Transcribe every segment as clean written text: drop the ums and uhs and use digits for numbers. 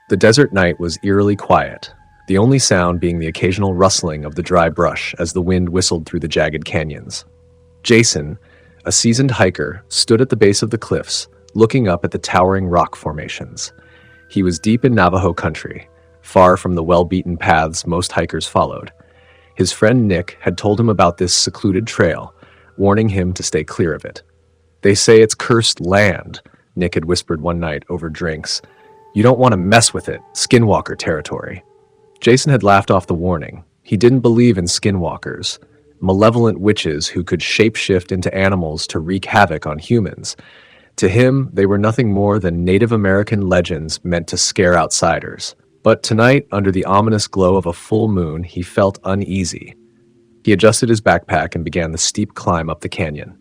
The desert night was eerily quiet, the only sound being the occasional rustling of the dry brush as the wind whistled through the jagged canyons. Jason, a seasoned hiker, stood at the base of the cliffs, looking up at the towering rock formations. He was deep in Navajo country, far from the well-beaten paths most hikers followed. His friend Nick had told him about this secluded trail, warning him to stay clear of it. "They say it's cursed land," Nick had whispered one night over drinks. "You don't want to mess with it, Skinwalker territory." Jason had laughed off the warning. He didn't believe in skinwalkers, malevolent witches who could shapeshift into animals to wreak havoc on humans. To him, they were nothing more than Native American legends meant to scare outsiders. But tonight, under the ominous glow of a full moon, he felt uneasy. He adjusted his backpack and began the steep climb up the canyon.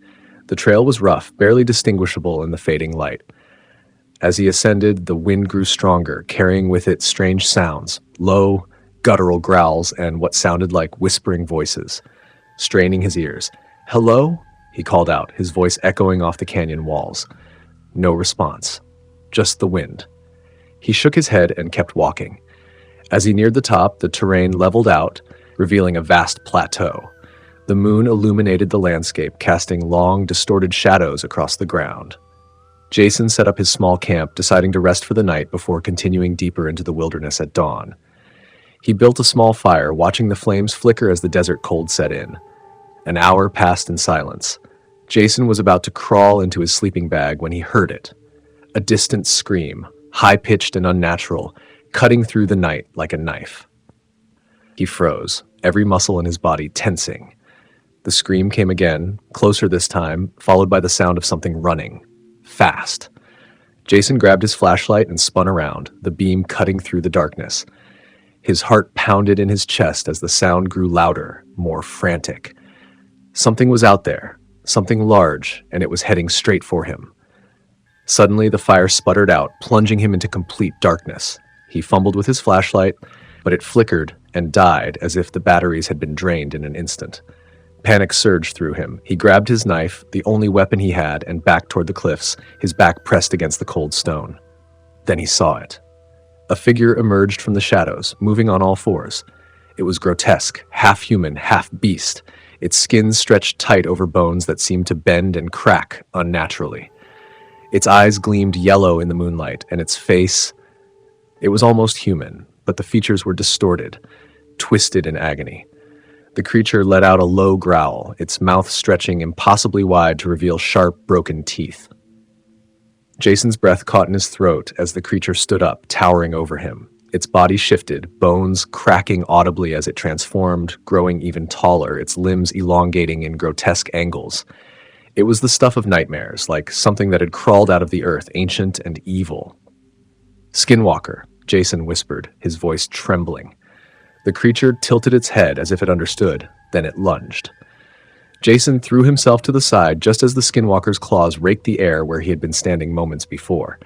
The trail was rough, barely distinguishable in the fading light. As he ascended, the wind grew stronger, carrying with it strange sounds, low, guttural growls, and what sounded like whispering voices. Straining his ears, "Hello?" he called out, his voice echoing off the canyon walls. No response. Just the wind. He shook his head and kept walking. As he neared the top, the terrain leveled out, revealing a vast plateau. The moon illuminated the landscape, casting long, distorted shadows across the ground. Jason set up his small camp, deciding to rest for the night before continuing deeper into the wilderness at dawn. He built a small fire, watching the flames flicker as the desert cold set in. An hour passed in silence. Jason was about to crawl into his sleeping bag when he heard it. A distant scream, high-pitched and unnatural, cutting through the night like a knife. He froze, every muscle in his body tensing. The scream came again, closer this time, followed by the sound of something running. Fast. Jason grabbed his flashlight and spun around, the beam cutting through the darkness. His heart pounded in his chest as the sound grew louder, more frantic. Something was out there, something large, and it was heading straight for him. Suddenly, the fire sputtered out, plunging him into complete darkness. He fumbled with his flashlight, but it flickered and died as if the batteries had been drained in an instant. Panic surged through him. He grabbed his knife, the only weapon he had, and backed toward the cliffs, his back pressed against the cold stone. Then he saw it. A figure emerged from the shadows, moving on all fours. It was grotesque, half human, half beast. Its skin stretched tight over bones that seemed to bend and crack unnaturally. Its eyes gleamed yellow in the moonlight, and its face... It was almost human, but the features were distorted, twisted in agony. The creature let out a low growl, its mouth stretching impossibly wide to reveal sharp, broken teeth. Jason's breath caught in his throat as the creature stood up, towering over him. Its body shifted, bones cracking audibly as it transformed, growing even taller, its limbs elongating in grotesque angles. It was the stuff of nightmares, like something that had crawled out of the earth, ancient and evil. "Skinwalker," Jason whispered, his voice trembling. The creature tilted its head as if it understood, then it lunged. Jason threw himself to the side just as the skinwalker's claws raked the air where he had been standing moments before.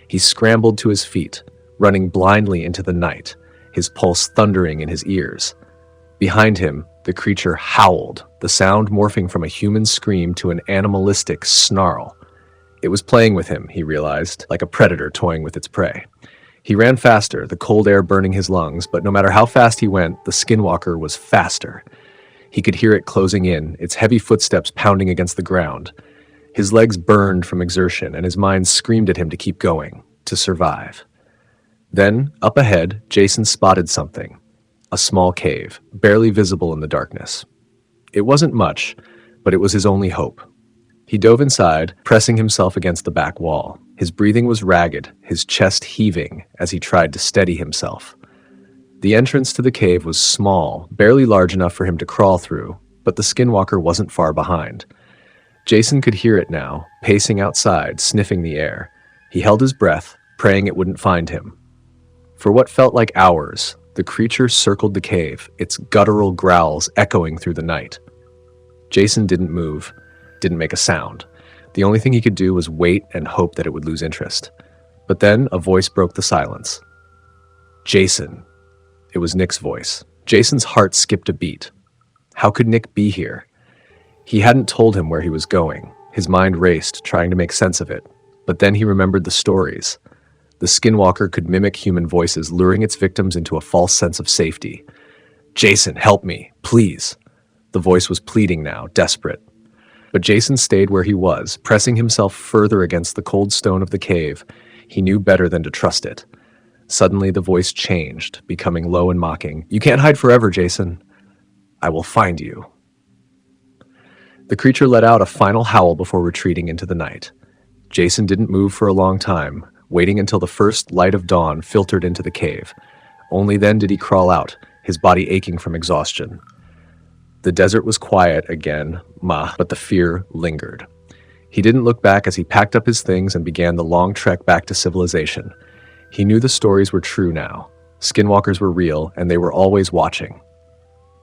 He scrambled to his feet, running blindly into the night, his pulse thundering in his ears. Behind him, the creature howled, the sound morphing from a human scream to an animalistic snarl. It was playing with him, he realized, like a predator toying with its prey. He ran faster, the cold air burning his lungs, but no matter how fast he went, the skinwalker was faster. He could hear it closing in, its heavy footsteps pounding against the ground. His legs burned from exertion, and his mind screamed at him to keep going, to survive. Then, up ahead, Jason spotted something. A small cave, barely visible in the darkness. It wasn't much, but it was his only hope. He dove inside, pressing himself against the back wall. His breathing was ragged, his chest heaving as he tried to steady himself. The entrance to the cave was small, barely large enough for him to crawl through, but the skinwalker wasn't far behind. Jason could hear it now, pacing outside, sniffing the air. He held his breath, praying it wouldn't find him. For what felt like hours, the creature circled the cave, its guttural growls echoing through the night. Jason didn't move, didn't make a sound. The only thing he could do was wait and hope that it would lose interest. But then a voice broke the silence. "Jason." It was Nick's voice. Jason's heart skipped a beat. How could Nick be here? He hadn't told him where he was going. His mind raced, trying to make sense of it. But then he remembered the stories. The Skinwalker could mimic human voices, luring its victims into a false sense of safety. "Jason, help me, please." The voice was pleading now, desperate. But Jason stayed where he was, pressing himself further against the cold stone of the cave. He knew better than to trust it. Suddenly the voice changed, becoming low and mocking. "You can't hide forever, Jason. I will find you." The creature let out a final howl before retreating into the night. Jason didn't move for a long time, waiting until the first light of dawn filtered into the cave. Only then did he crawl out, his body aching from exhaustion. The desert was quiet again, but the fear lingered. He didn't look back as he packed up his things and began the long trek back to civilization. He knew the stories were true now. Skinwalkers were real, and they were always watching.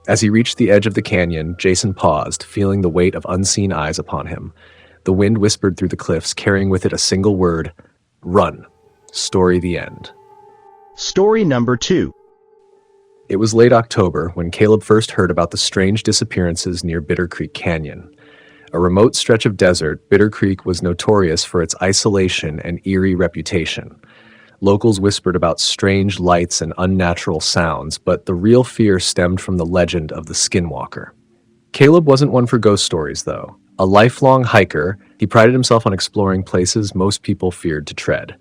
As he reached the edge of the canyon, Jason paused, feeling the weight of unseen eyes upon him. The wind whispered through the cliffs, carrying with it a single word: run. Story the end. Story number 2. It was late October when Caleb first heard about the strange disappearances near Bitter Creek Canyon. A remote stretch of desert, Bitter Creek was notorious for its isolation and eerie reputation. Locals whispered about strange lights and unnatural sounds, but the real fear stemmed from the legend of the Skinwalker. Caleb wasn't one for ghost stories, though. A lifelong hiker, he prided himself on exploring places most people feared to tread.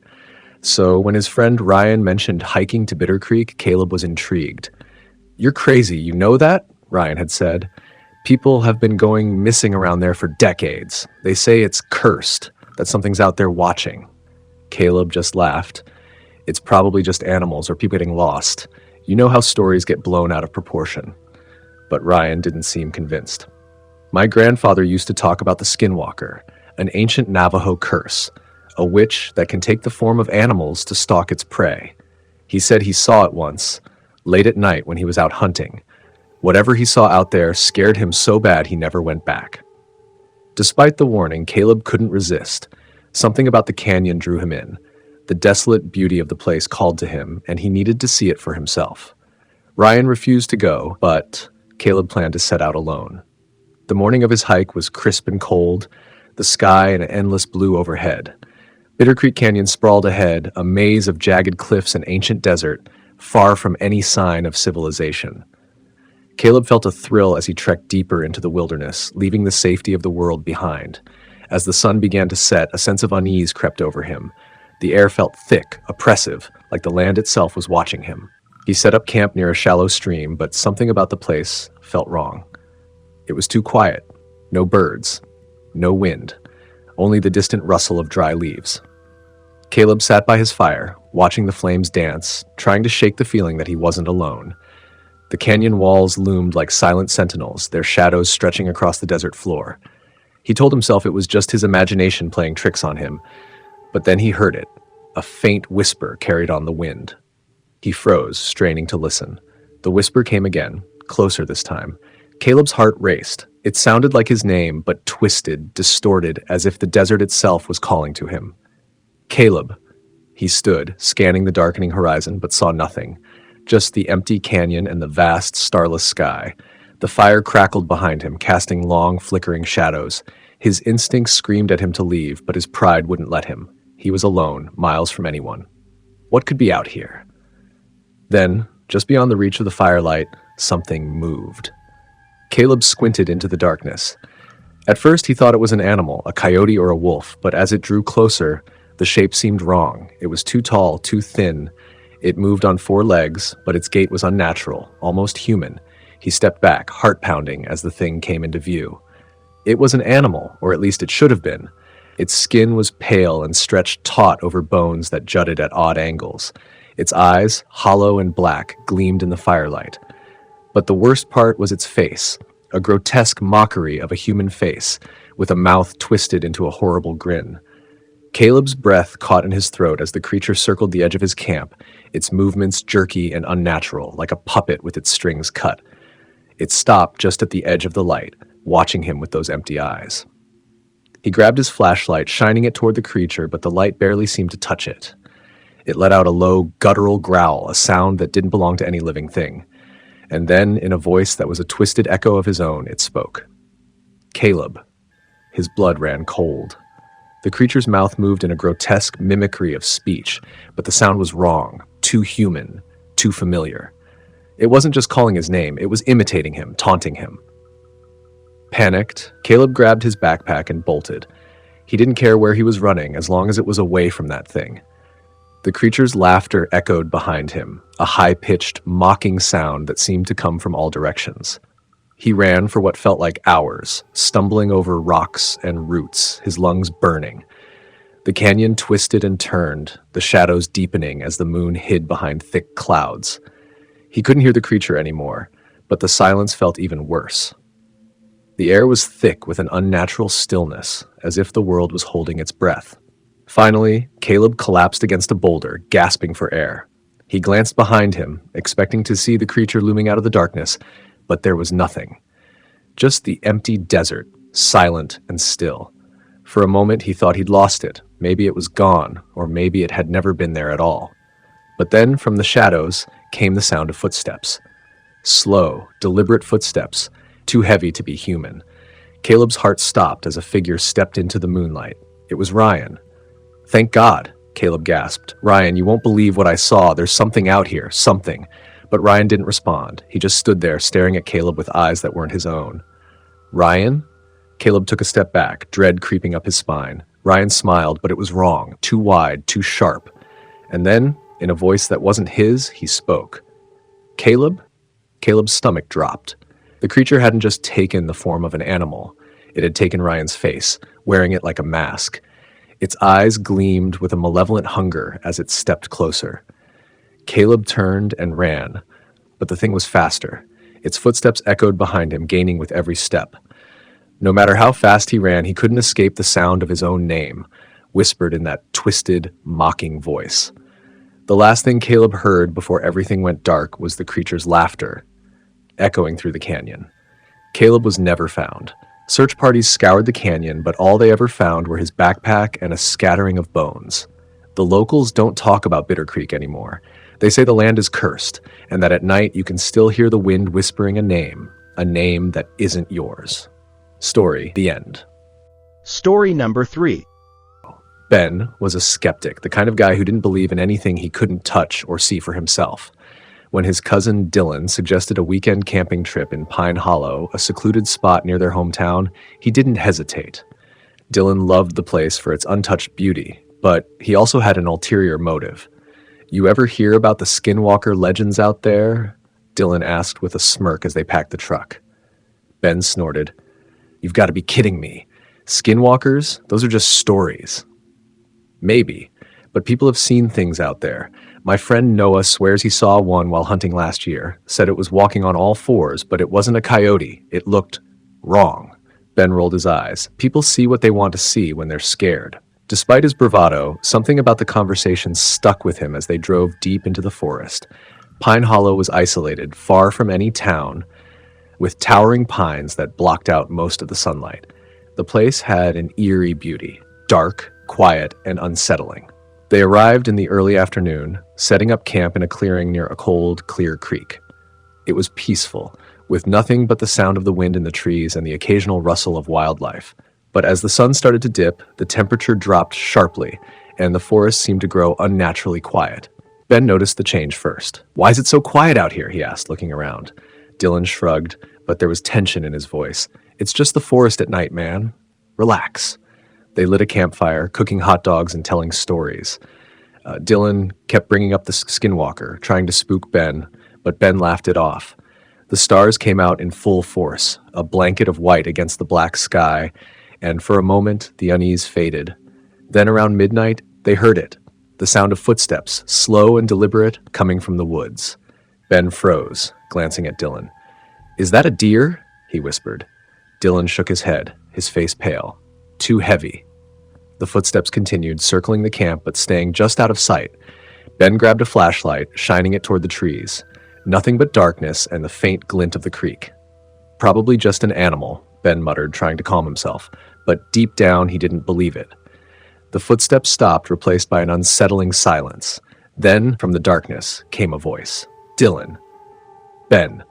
So when his friend Ryan mentioned hiking to Bitter Creek, Caleb was intrigued. "You're crazy, you know that?" Ryan had said. "People have been going missing around there for decades. They say it's cursed, that something's out there watching." Caleb just laughed. "It's probably just animals or people getting lost. You know how stories get blown out of proportion." But Ryan didn't seem convinced. "My grandfather used to talk about the Skinwalker, an ancient Navajo curse, a witch that can take the form of animals to stalk its prey. He said he saw it once, late at night when he was out hunting. Whatever he saw out there scared him so bad he never went back." Despite the warning, Caleb couldn't resist. Something about the canyon drew him in. The desolate beauty of the place called to him, and he needed to see it for himself. Ryan refused to go, but Caleb planned to set out alone. The morning of his hike was crisp and cold, the sky an endless blue overhead. Bitter Creek Canyon sprawled ahead, a maze of jagged cliffs and ancient desert, far from any sign of civilization. Caleb felt a thrill as he trekked deeper into the wilderness, leaving the safety of the world behind. As the sun began to set, a sense of unease crept over him. The air felt thick, oppressive, like the land itself was watching him. He set up camp near a shallow stream, but something about the place felt wrong. It was too quiet. No birds. No wind. Only the distant rustle of dry leaves. Caleb sat by his fire, watching the flames dance, trying to shake the feeling that he wasn't alone. The canyon walls loomed like silent sentinels, their shadows stretching across the desert floor. He told himself it was just his imagination playing tricks on him, but then he heard it, a faint whisper carried on the wind. He froze, straining to listen. The whisper came again, closer this time. Caleb's heart raced. It sounded like his name, but twisted, distorted, as if the desert itself was calling to him. "Caleb." He stood, scanning the darkening horizon, but saw nothing. Just the empty canyon and the vast, starless sky. The fire crackled behind him, casting long, flickering shadows. His instincts screamed at him to leave, but his pride wouldn't let him. He was alone, miles from anyone. What could be out here? Then, just beyond the reach of the firelight, something moved. Caleb squinted into the darkness. At first he thought it was an animal, a coyote or a wolf, but as it drew closer, the shape seemed wrong. It was too tall, too thin. It moved on 4 legs, but its gait was unnatural, almost human. He stepped back, heart pounding, as the thing came into view. It was an animal, or at least it should have been. Its skin was pale and stretched taut over bones that jutted at odd angles. Its eyes, hollow and black, gleamed in the firelight. But the worst part was its face, a grotesque mockery of a human face, with a mouth twisted into a horrible grin. Caleb's breath caught in his throat as the creature circled the edge of his camp, its movements jerky and unnatural, like a puppet with its strings cut. It stopped just at the edge of the light, watching him with those empty eyes. He grabbed his flashlight, shining it toward the creature, but the light barely seemed to touch it. It let out a low, guttural growl, a sound that didn't belong to any living thing. And then, in a voice that was a twisted echo of his own, it spoke. "Caleb." His blood ran cold. The creature's mouth moved in a grotesque mimicry of speech, but the sound was wrong, too human, too familiar. It wasn't just calling his name, it was imitating him, taunting him. Panicked, Caleb grabbed his backpack and bolted. He didn't care where he was running as long as it was away from that thing. The creature's laughter echoed behind him, a high-pitched, mocking sound that seemed to come from all directions. He ran for what felt like hours, stumbling over rocks and roots, his lungs burning. The canyon twisted and turned, the shadows deepening as the moon hid behind thick clouds. He couldn't hear the creature anymore, but the silence felt even worse. The air was thick with an unnatural stillness, as if the world was holding its breath. Finally, Caleb collapsed against a boulder, gasping for air. He glanced behind him, expecting to see the creature looming out of the darkness, but there was nothing. Just the empty desert, silent and still. For a moment he thought he'd lost it. Maybe it was gone, or maybe it had never been there at all. But then, from the shadows, came the sound of footsteps. Slow, deliberate footsteps, too heavy to be human. Caleb's heart stopped as a figure stepped into the moonlight. It was Ryan. "Thank God," Caleb gasped. "Ryan, you won't believe what I saw. There's something out here, something." But Ryan didn't respond. He just stood there, staring at Caleb with eyes that weren't his own. "Ryan?" Caleb took a step back, dread creeping up his spine. Ryan smiled, but it was wrong, too wide, too sharp. And then, in a voice that wasn't his, he spoke. "Caleb?" Caleb's stomach dropped. The creature hadn't just taken the form of an animal. It had taken Ryan's face, wearing it like a mask. Its eyes gleamed with a malevolent hunger as it stepped closer. Caleb turned and ran, but the thing was faster. Its footsteps echoed behind him, gaining with every step. No matter how fast he ran, he couldn't escape the sound of his own name, whispered in that twisted, mocking voice. The last thing Caleb heard before everything went dark was the creature's laughter, echoing through the canyon. Caleb was never found. Search parties scoured the canyon, but all they ever found were his backpack and a scattering of bones. The locals don't talk about Bitter Creek anymore. They say the land is cursed, and that at night you can still hear the wind whispering a name that isn't yours. Story, the end. Story number 3. Ben was a skeptic, the kind of guy who didn't believe in anything he couldn't touch or see for himself. When his cousin Dylan suggested a weekend camping trip in Pine Hollow, a secluded spot near their hometown, he didn't hesitate. Dylan loved the place for its untouched beauty, but he also had an ulterior motive. "You ever hear about the Skinwalker legends out there?" Dylan asked with a smirk as they packed the truck. Ben snorted. "You've got to be kidding me. Skinwalkers? Those are just stories." "Maybe, but people have seen things out there. My friend Noah swears he saw one while hunting last year, said it was walking on all fours, but it wasn't a coyote. It looked wrong." Ben rolled his eyes. People see what they want to see when they're scared. Despite his bravado, something about the conversation stuck with him as they drove deep into the forest. Pine Hollow was isolated, far from any town, with towering pines that blocked out most of the sunlight. The place had an eerie beauty, dark, quiet, and unsettling. They arrived in the early afternoon, setting up camp in a clearing near a cold, clear creek. It was peaceful, with nothing but the sound of the wind in the trees and the occasional rustle of wildlife. But as the sun started to dip, the temperature dropped sharply, and the forest seemed to grow unnaturally quiet. Ben noticed the change first. "Why is it so quiet out here?" he asked, looking around. Dylan shrugged, but there was tension in his voice. "It's just the forest at night, man. Relax." They lit a campfire, cooking hot dogs and telling stories. Dylan kept bringing up the Skinwalker, trying to spook Ben, but Ben laughed it off. The stars came out in full force, a blanket of white against the black sky, and for a moment the unease faded. Then around midnight, they heard it, the sound of footsteps, slow and deliberate, coming from the woods. Ben froze, glancing at Dylan. "Is that a deer?" he whispered. Dylan shook his head, his face pale. "Too heavy." The footsteps continued, circling the camp but staying just out of sight. Ben grabbed a flashlight, shining it toward the trees. Nothing but darkness and the faint glint of the creek. "Probably just an animal," Ben muttered, trying to calm himself, but deep down he didn't believe it. The footsteps stopped, replaced by an unsettling silence. Then, from the darkness, came a voice. "Dylan." "Ben."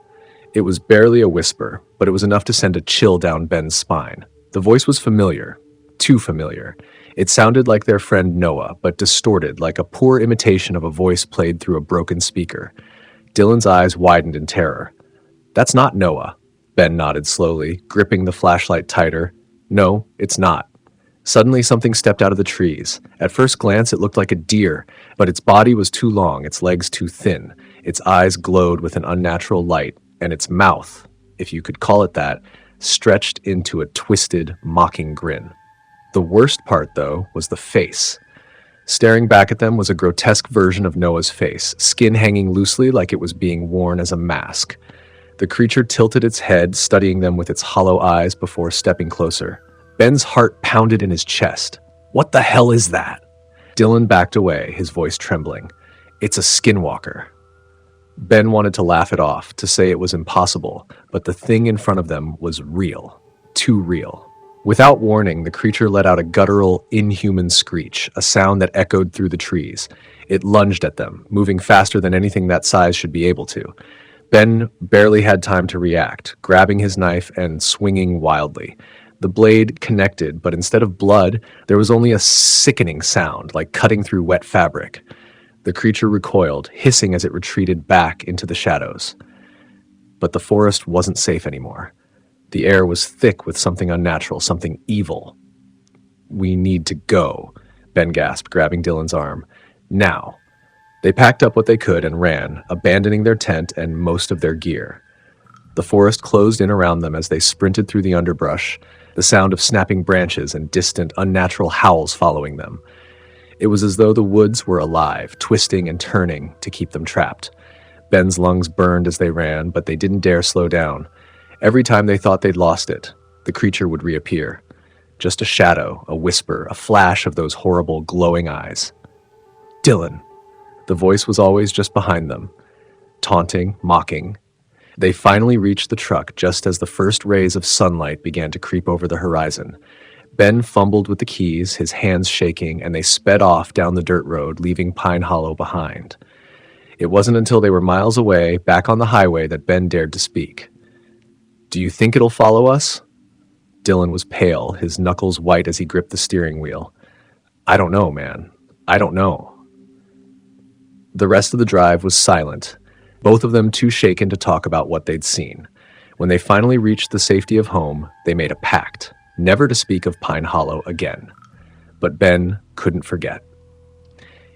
It was barely a whisper, but it was enough to send a chill down Ben's spine. The voice was familiar. Too familiar. It sounded like their friend Noah, but distorted, like a poor imitation of a voice played through a broken speaker. Dylan's eyes widened in terror. "That's not Noah." Ben nodded slowly, gripping the flashlight tighter. "No, it's not." Suddenly, something stepped out of the trees. At first glance, it looked like a deer, but its body was too long, its legs too thin. Its eyes glowed with an unnatural light, and its mouth, if you could call it that, stretched into a twisted, mocking grin. The worst part, though, was the face. Staring back at them was a grotesque version of Noah's face, skin hanging loosely like it was being worn as a mask. The creature tilted its head, studying them with its hollow eyes before stepping closer. Ben's heart pounded in his chest. "What the hell is that?" Dylan backed away, his voice trembling. "It's a skinwalker." Ben wanted to laugh it off, to say it was impossible, but the thing in front of them was real. Too real. Without warning, the creature let out a guttural, inhuman screech, a sound that echoed through the trees. It lunged at them, moving faster than anything that size should be able to. Ben barely had time to react, grabbing his knife and swinging wildly. The blade connected, but instead of blood, there was only a sickening sound, like cutting through wet fabric. The creature recoiled, hissing as it retreated back into the shadows. But the forest wasn't safe anymore. The air was thick with something unnatural, something evil. "We need to go," Ben gasped, grabbing Dylan's arm. "Now." They packed up what they could and ran, abandoning their tent and most of their gear. The forest closed in around them as they sprinted through the underbrush, the sound of snapping branches and distant, unnatural howls following them. It was as though the woods were alive, twisting and turning to keep them trapped. Ben's lungs burned as they ran, but they didn't dare slow down. Every time they thought they'd lost it, the creature would reappear. Just a shadow, a whisper, a flash of those horrible, glowing eyes. "Dylan!" The voice was always just behind them, taunting, mocking. They finally reached the truck just as the first rays of sunlight began to creep over the horizon. Ben fumbled with the keys, his hands shaking, and they sped off down the dirt road, leaving Pine Hollow behind. It wasn't until they were miles away, back on the highway, that Ben dared to speak. "Do you think it'll follow us?" Dylan was pale, his knuckles white as he gripped the steering wheel. "I don't know, man. I don't know." The rest of the drive was silent, both of them too shaken to talk about what they'd seen. When they finally reached the safety of home, they made a pact, never to speak of Pine Hollow again. But Ben couldn't forget.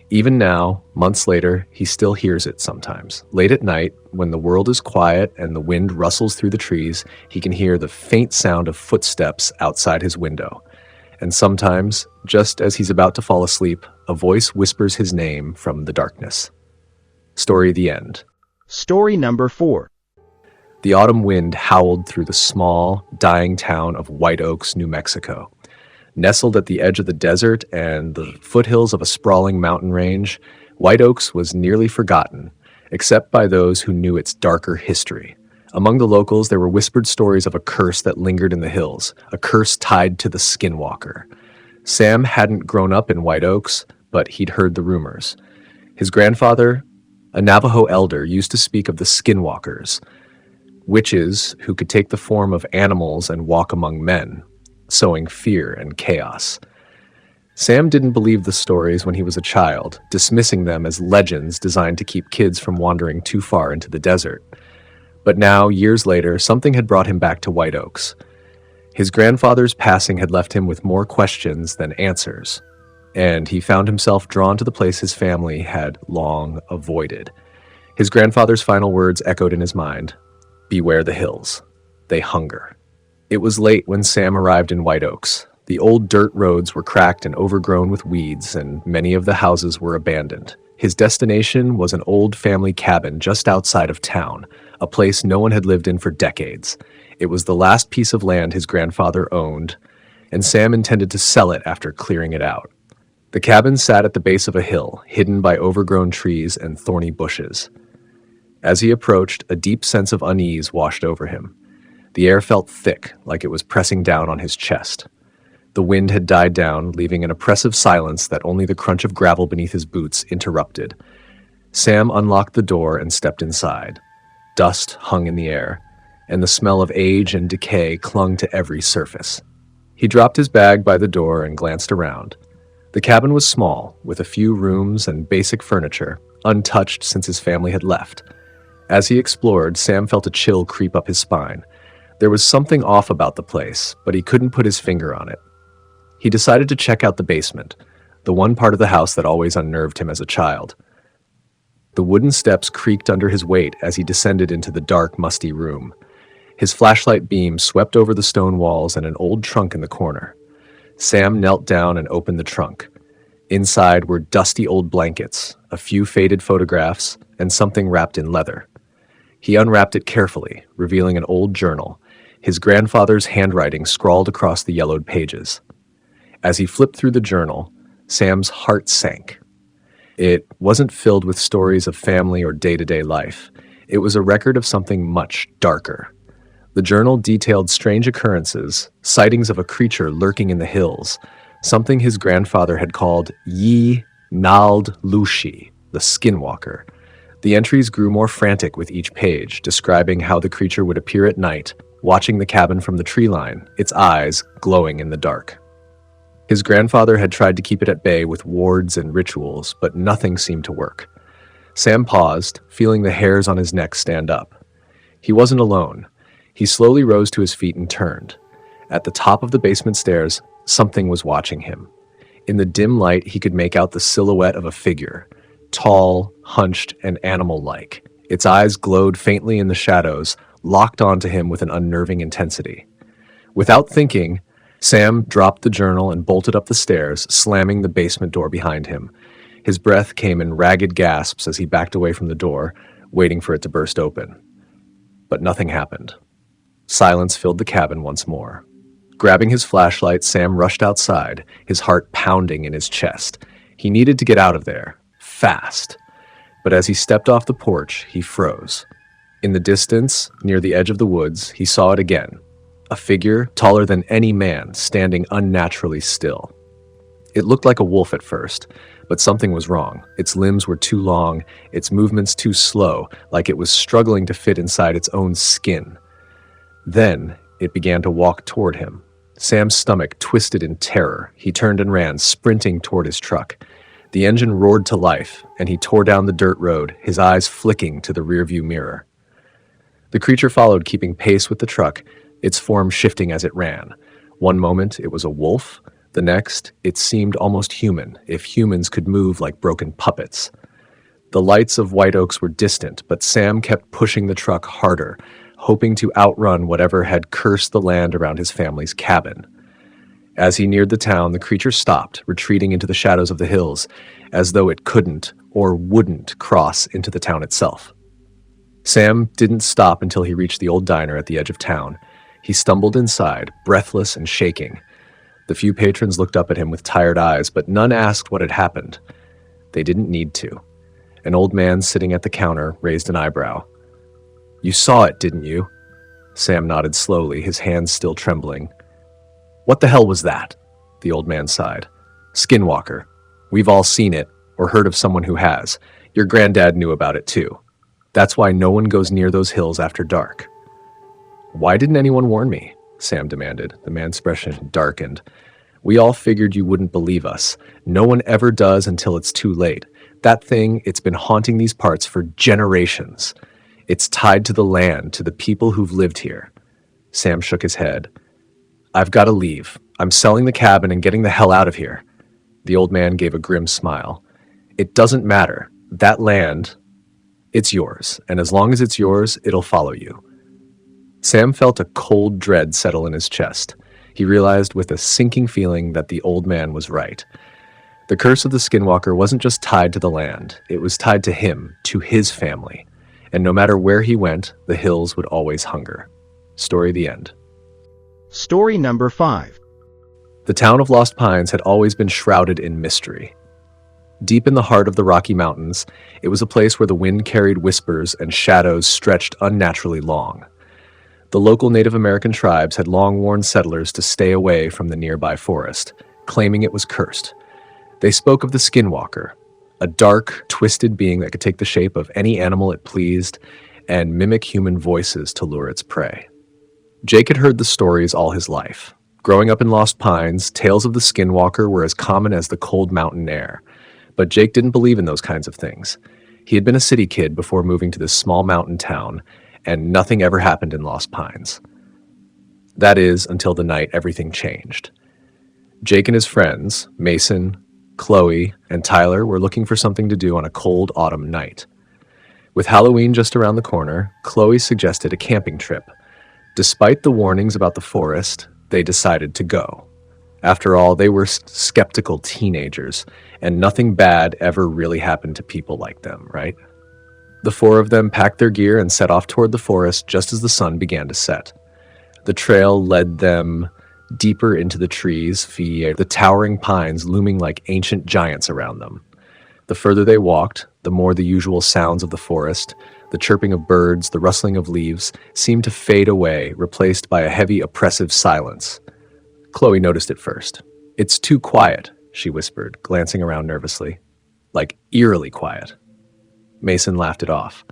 Even now, months later, he still hears it sometimes. Late at night, when the world is quiet and the wind rustles through the trees, he can hear the faint sound of footsteps outside his window. And sometimes, just as he's about to fall asleep, a voice whispers his name from the darkness. Story the end. Story number 4. The autumn wind howled through the small, dying town of White Oaks, New Mexico. Nestled at the edge of the desert and the foothills of a sprawling mountain range, White Oaks was nearly forgotten, except by those who knew its darker history. Among the locals, there were whispered stories of a curse that lingered in the hills, a curse tied to the Skinwalker. Sam hadn't grown up in White Oaks, but he'd heard the rumors. His grandfather, a Navajo elder, used to speak of the Skinwalkers, witches who could take the form of animals and walk among men, sowing fear and chaos. Sam didn't believe the stories when he was a child, dismissing them as legends designed to keep kids from wandering too far into the desert. But now, years later, something had brought him back to White Oaks. His grandfather's passing had left him with more questions than answers, and he found himself drawn to the place his family had long avoided. His grandfather's final words echoed in his mind: "Beware the hills. They hunger." It was late when Sam arrived in White Oaks. The old dirt roads were cracked and overgrown with weeds, and many of the houses were abandoned. His destination was an old family cabin just outside of town, a place no one had lived in for decades. It was the last piece of land his grandfather owned, and Sam intended to sell it after clearing it out. The cabin sat at the base of a hill, hidden by overgrown trees and thorny bushes. As he approached, a deep sense of unease washed over him. The air felt thick, like it was pressing down on his chest. The wind had died down, leaving an oppressive silence that only the crunch of gravel beneath his boots interrupted. Sam unlocked the door and stepped inside. Dust hung in the air, and the smell of age and decay clung to every surface. He dropped his bag by the door and glanced around. The cabin was small, with a few rooms and basic furniture, untouched since his family had left. As he explored, Sam felt a chill creep up his spine. There was something off about the place, but he couldn't put his finger on it. He decided to check out the basement, the one part of the house that always unnerved him as a child. The wooden steps creaked under his weight as he descended into the dark, musty room. His flashlight beam swept over the stone walls and an old trunk in the corner. Sam knelt down and opened the trunk. Inside were dusty old blankets, a few faded photographs, and something wrapped in leather. He unwrapped it carefully, revealing an old journal, his grandfather's handwriting scrawled across the yellowed pages. As he flipped through the journal, Sam's heart sank. It wasn't filled with stories of family or day-to-day life. It was a record of something much darker. The journal detailed strange occurrences, sightings of a creature lurking in the hills, something his grandfather had called Yi Nald Lushi, the Skinwalker. The entries grew more frantic with each page, describing how the creature would appear at night, watching the cabin from the tree line, its eyes glowing in the dark. His grandfather had tried to keep it at bay with wards and rituals, but nothing seemed to work. Sam paused, feeling the hairs on his neck stand up. He wasn't alone. He slowly rose to his feet and turned. At the top of the basement stairs, something was watching him. In the dim light, he could make out the silhouette of a figure, tall, hunched, and animal-like. Its eyes glowed faintly in the shadows, locked onto him with an unnerving intensity. Without thinking, Sam dropped the journal and bolted up the stairs, slamming the basement door behind him. His breath came in ragged gasps as he backed away from the door, waiting for it to burst open. But nothing happened. Silence filled the cabin once more. Grabbing his flashlight, Sam rushed outside, his heart pounding in his chest. He needed to get out of there, fast. But as he stepped off the porch, he froze. In the distance, near the edge of the woods, he saw it again. A figure, taller than any man, standing unnaturally still. It looked like a wolf at first, but something was wrong. Its limbs were too long, its movements too slow, like it was struggling to fit inside its own skin. Then, it began to walk toward him. Sam's stomach twisted in terror. He turned and ran, sprinting toward his truck. The engine roared to life, and he tore down the dirt road, his eyes flicking to the rearview mirror. The creature followed, keeping pace with the truck, its form shifting as it ran. One moment, it was a wolf. The next, it seemed almost human, if humans could move like broken puppets. The lights of White Oaks were distant, but Sam kept pushing the truck harder, hoping to outrun whatever had cursed the land around his family's cabin. As he neared the town, the creature stopped, retreating into the shadows of the hills, as though it couldn't or wouldn't cross into the town itself. Sam didn't stop until he reached the old diner at the edge of town. He stumbled inside, breathless and shaking. The few patrons looked up at him with tired eyes, but none asked what had happened. They didn't need to. An old man sitting at the counter raised an eyebrow. "You saw it, didn't you?" Sam nodded slowly, his hands still trembling. "What the hell was that?" The old man sighed. "Skinwalker. We've all seen it, or heard of someone who has. Your granddad knew about it too. That's why no one goes near those hills after dark." "Why didn't anyone warn me?" Sam demanded. The man's expression darkened. "We all figured you wouldn't believe us. No one ever does until it's too late. That thing, it's been haunting these parts for generations. It's tied to the land, to the people who've lived here." Sam shook his head. "I've got to leave. I'm selling the cabin and getting the hell out of here." The old man gave a grim smile. "It doesn't matter. That land, it's yours, and as long as it's yours, it'll follow you." Sam felt a cold dread settle in his chest. He realized with a sinking feeling that the old man was right. The curse of the Skinwalker wasn't just tied to the land. It was tied to him, to his family. And no matter where he went, the hills would always hunger. Story the end. Story number 5. The town of Lost Pines had always been shrouded in mystery. Deep in the heart of the Rocky Mountains, it was a place where the wind carried whispers and shadows stretched unnaturally long. The local Native American tribes had long warned settlers to stay away from the nearby forest, claiming it was cursed. They spoke of the Skinwalker, a dark, twisted being that could take the shape of any animal it pleased and mimic human voices to lure its prey. Jake had heard the stories all his life. Growing up in Lost Pines, tales of the Skinwalker were as common as the cold mountain air. But Jake didn't believe in those kinds of things. He had been a city kid before moving to this small mountain town, and nothing ever happened in Lost Pines. That is, until the night everything changed. Jake and his friends, Mason, Chloe, and Tyler, were looking for something to do on a cold autumn night. With Halloween just around the corner, Chloe suggested a camping trip. Despite the warnings about the forest, they decided to go. After all, they were skeptical teenagers, and nothing bad ever really happened to people like them, right? The four of them packed their gear and set off toward the forest just as the sun began to set. The trail led them deeper into the trees, the towering pines looming like ancient giants around them. The further they walked, the more the usual sounds of the forest, the chirping of birds, the rustling of leaves, seemed to fade away, replaced by a heavy, oppressive silence. Chloe noticed it first. "It's too quiet," she whispered, glancing around nervously. "Like eerily quiet." Mason laughed it off.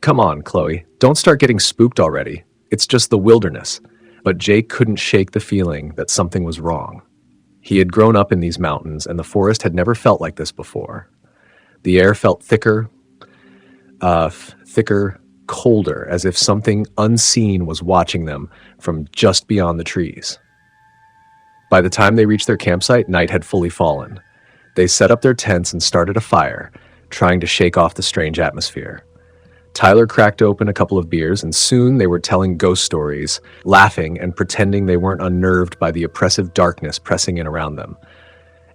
"Come on, Chloe, don't start getting spooked already. It's just the wilderness." But Jake couldn't shake the feeling that something was wrong. He had grown up in these mountains, and the forest had never felt like this before. The air felt thicker, colder, as if something unseen was watching them from just beyond the trees. By the time they reached their campsite, night had fully fallen. They set up their tents and started a fire, trying to shake off the strange atmosphere. Tyler cracked open a couple of beers, and soon they were telling ghost stories, laughing and pretending they weren't unnerved by the oppressive darkness pressing in around them.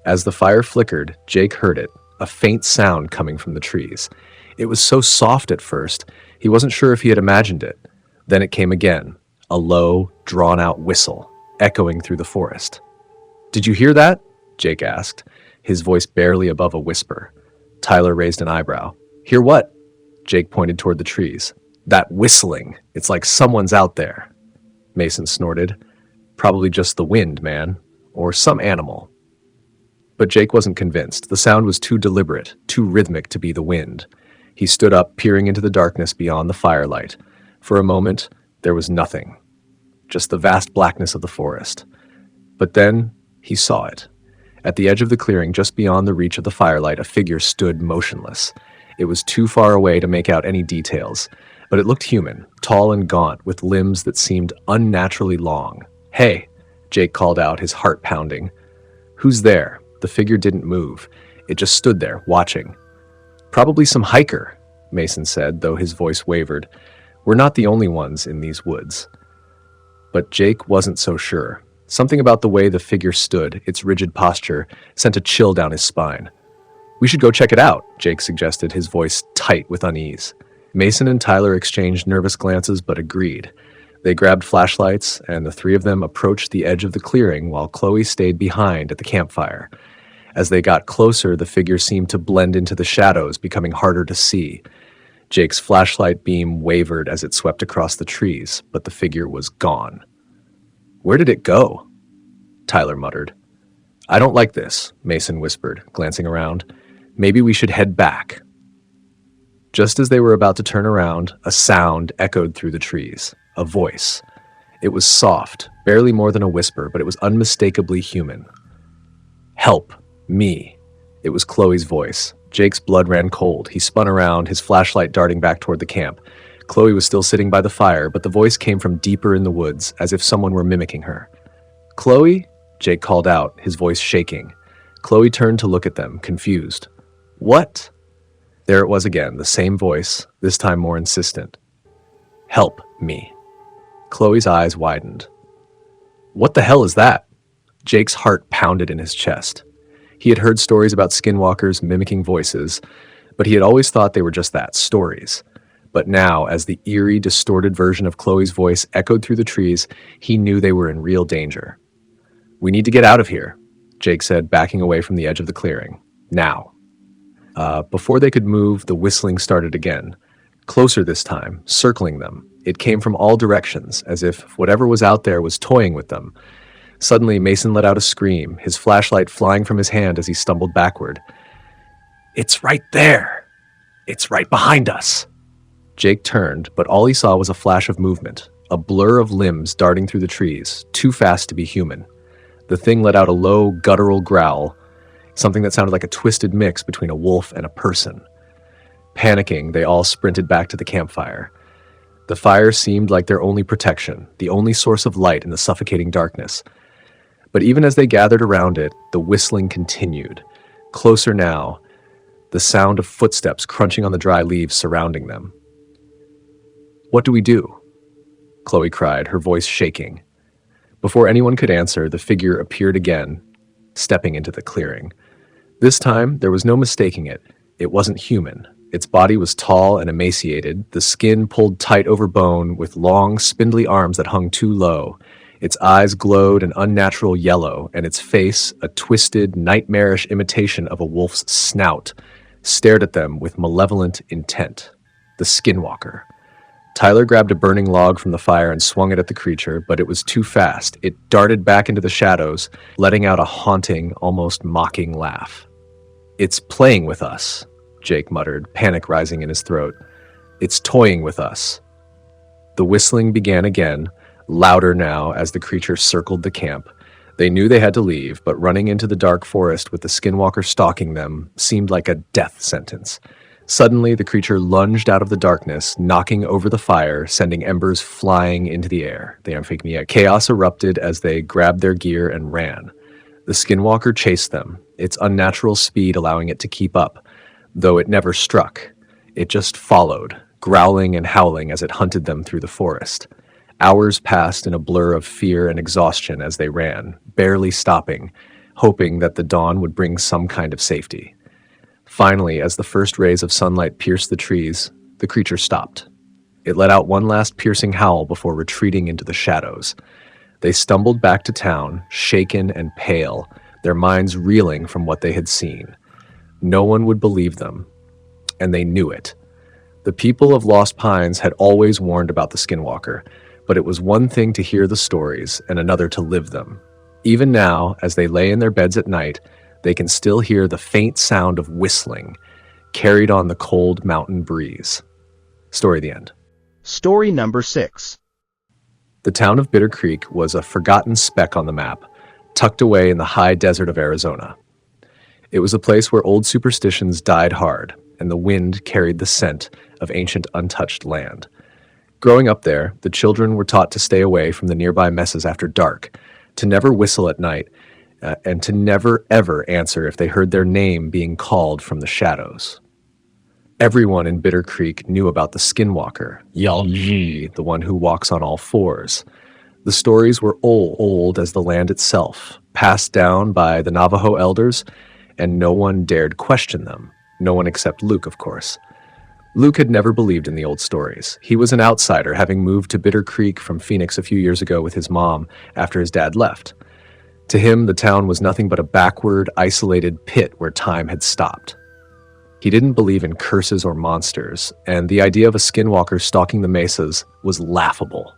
As the fire flickered, Jake heard it, a faint sound coming from the trees. It was so soft at first, he wasn't sure if he had imagined it. Then it came again, a low, drawn-out whistle, echoing through the forest. "Did you hear that?" Jake asked, his voice barely above a whisper. Tyler raised an eyebrow. "Hear what?" Jake pointed toward the trees. "That whistling. It's like someone's out there." Mason snorted. "Probably just the wind, man. Or some animal." But Jake wasn't convinced. The sound was too deliberate, too rhythmic to be the wind. He stood up, peering into the darkness beyond the firelight. For a moment, there was nothing. Just the vast blackness of the forest. But then, he saw it. At the edge of the clearing, just beyond the reach of the firelight, a figure stood motionless. It was too far away to make out any details, but it looked human, tall and gaunt, with limbs that seemed unnaturally long. "Hey," Jake called out, his heart pounding. "Who's there?" The figure didn't move. It just stood there, watching. "Probably some hiker," Mason said, though his voice wavered. "We're not the only ones in these woods." But Jake wasn't so sure. Something about the way the figure stood, its rigid posture, sent a chill down his spine. "We should go check it out," Jake suggested, his voice tight with unease. Mason and Tyler exchanged nervous glances but agreed. They grabbed flashlights, and the three of them approached the edge of the clearing while Chloe stayed behind at the campfire. As they got closer, the figure seemed to blend into the shadows, becoming harder to see. Jake's flashlight beam wavered as it swept across the trees, but the figure was gone. "Where did it go?" Tyler muttered. "I don't like this," Mason whispered, glancing around. "Maybe we should head back." Just as they were about to turn around, a sound echoed through the trees. A voice. It was soft, barely more than a whisper, but it was unmistakably human. "Help me." It was Chloe's voice. Jake's blood ran cold. He spun around, his flashlight darting back toward the camp. Chloe was still sitting by the fire, but the voice came from deeper in the woods, as if someone were mimicking her. "Chloe?" Jake called out, his voice shaking. Chloe turned to look at them, confused. "What?" There it was again, the same voice, this time more insistent. "Help me." Chloe's eyes widened. "What the hell is that?" Jake's heart pounded in his chest. He had heard stories about skinwalkers mimicking voices, but he had always thought they were just that, stories. But now, as the eerie, distorted version of Chloe's voice echoed through the trees, he knew they were in real danger. "We need to get out of here," Jake said, backing away from the edge of the clearing. "Now." Before they could move, the whistling started again. Closer this time, circling them. It came from all directions, as if whatever was out there was toying with them. Suddenly, Mason let out a scream, his flashlight flying from his hand as he stumbled backward. "It's right there! It's right behind us!" Jake turned, but all he saw was a flash of movement. a blur of limbs darting through the trees, too fast to be human. The thing let out a low, guttural growl, something that sounded like a twisted mix between a wolf and a person. Panicking, they all sprinted back to the campfire. The fire seemed like their only protection, the only source of light in the suffocating darkness. But even as they gathered around it, the whistling continued. Closer now, the sound of footsteps crunching on the dry leaves surrounding them. "What do we do?" Chloe cried, her voice shaking. Before anyone could answer, the figure appeared again, stepping into the clearing. This time, there was no mistaking it. It wasn't human. Its body was tall and emaciated, the skin pulled tight over bone, with long, spindly arms that hung too low. Its eyes glowed an unnatural yellow, and its face, a twisted, nightmarish imitation of a wolf's snout, stared at them with malevolent intent. The Skinwalker. Tyler grabbed a burning log from the fire and swung it at the creature, but it was too fast. It darted back into the shadows, letting out a haunting, almost mocking laugh. "It's playing with us," Jake muttered, panic rising in his throat. "It's toying with us." The whistling began again, louder now as the creature circled the camp. They knew they had to leave, but running into the dark forest with the Skinwalker stalking them seemed like a death sentence. Suddenly, the creature lunged out of the darkness, knocking over the fire, sending embers flying into the air. Chaos erupted as they grabbed their gear and ran. The Skinwalker chased them, its unnatural speed allowing it to keep up, though it never struck. It just followed, growling and howling as it hunted them through the forest. Hours passed in a blur of fear and exhaustion as they ran, barely stopping, hoping that the dawn would bring some kind of safety. Finally, as the first rays of sunlight pierced the trees, the creature stopped. It let out one last piercing howl before retreating into the shadows. They stumbled back to town, shaken and pale, their minds reeling from what they had seen. No one would believe them, and they knew it. The people of Lost Pines had always warned about the Skinwalker, but it was one thing to hear the stories and another to live them. Even now, as they lay in their beds at night, they can still hear the faint sound of whistling, carried on the cold mountain breeze. Story the end. Story number 6. The town of Bitter Creek was a forgotten speck on the map, tucked away in the high desert of Arizona. It was a place where old superstitions died hard, and the wind carried the scent of ancient untouched land. Growing up there, the children were taught to stay away from the nearby messes after dark, to never whistle at night, and to never, ever answer if they heard their name being called from the shadows. Everyone in Bitter Creek knew about the Skinwalker, Yalji, the one who walks on all fours. The stories were old as the land itself, passed down by the Navajo elders, and no one dared question them. No one except Luke, of course. Luke had never believed in the old stories. He was an outsider, having moved to Bitter Creek from Phoenix a few years ago with his mom after his dad left. To him, the town was nothing but a backward, isolated pit where time had stopped. He didn't believe in curses or monsters, and the idea of a Skinwalker stalking the mesas was laughable.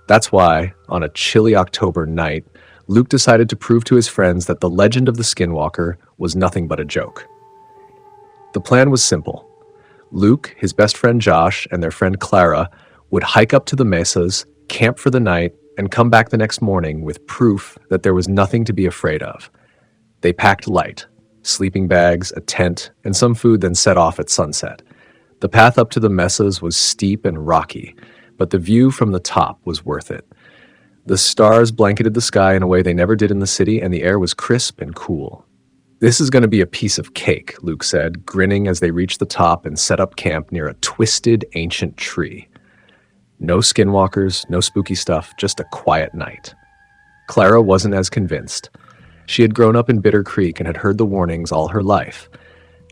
That's why, on a chilly October night, Luke decided to prove to his friends that the legend of the Skinwalker was nothing but a joke. The plan was simple. Luke, his best friend Josh, and their friend Clara would hike up to the mesas, camp for the night, and come back the next morning with proof that there was nothing to be afraid of. They packed light, sleeping bags, a tent, and some food, then set off at sunset. The path up to the mesas was steep and rocky, but the view from the top was worth it. The stars blanketed the sky in a way they never did in the city, and the air was crisp and cool. "This is going to be a piece of cake," Luke said, grinning as they reached the top and set up camp near a twisted ancient tree. No skinwalkers, no spooky stuff, just a quiet night. Clara wasn't as convinced. She had grown up in Bitter Creek and had heard the warnings all her life.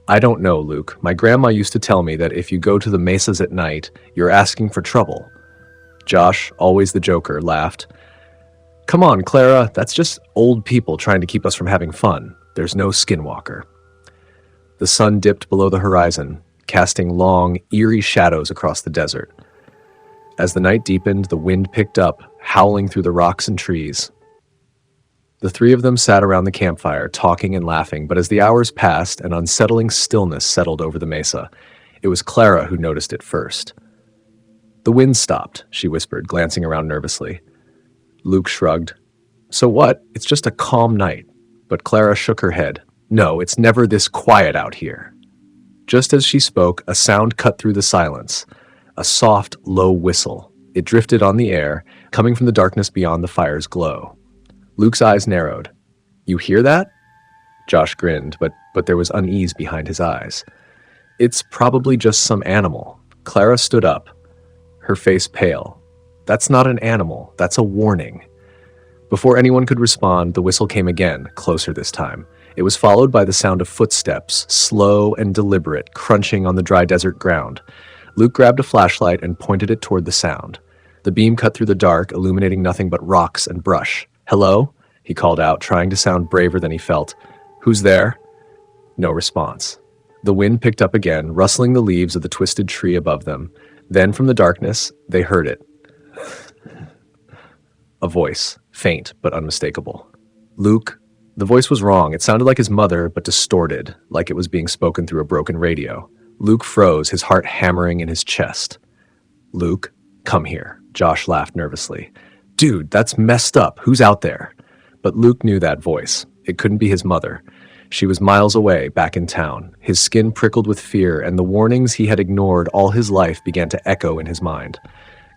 "I don't know, Luke. My grandma used to tell me that if you go to the mesas at night, you're asking for trouble." Josh, always the joker, laughed. "Come on, Clara, that's just old people trying to keep us from having fun. There's no Skinwalker." The sun dipped below the horizon, casting long, eerie shadows across the desert. As the night deepened, the wind picked up, howling through the rocks and trees. The three of them sat around the campfire, talking and laughing, but as the hours passed, an unsettling stillness settled over the mesa. It was Clara who noticed it first. The wind stopped, she whispered, glancing around nervously. Luke shrugged. So what? It's just a calm night. But Clara shook her head. No, it's never this quiet out here. Just as she spoke, a sound cut through the silence. A soft, low whistle. It drifted on the air, coming from the darkness beyond the fire's glow. Luke's eyes narrowed. You hear that? Josh grinned, but there was unease behind his eyes. It's probably just some animal. Clara stood up, her face pale. That's not an animal, that's a warning. Before anyone could respond, the whistle came again, closer this time. It was followed by the sound of footsteps, slow and deliberate, crunching on the dry desert ground. Luke grabbed a flashlight and pointed it toward the sound. The beam cut through the dark, illuminating nothing but rocks and brush. Hello? He called out, trying to sound braver than he felt. Who's there? No response. The wind picked up again, rustling the leaves of the twisted tree above them. Then from the darkness, they heard it. A voice, faint but unmistakable. Luke. The voice was wrong. It sounded like his mother, but distorted, like it was being spoken through a broken radio. Luke froze, his heart hammering in his chest. Luke, come here. Josh laughed nervously. Dude, that's messed up. Who's out there? But Luke knew that voice. It couldn't be his mother. She was miles away, back in town. His skin prickled with fear, and the warnings he had ignored all his life began to echo in his mind.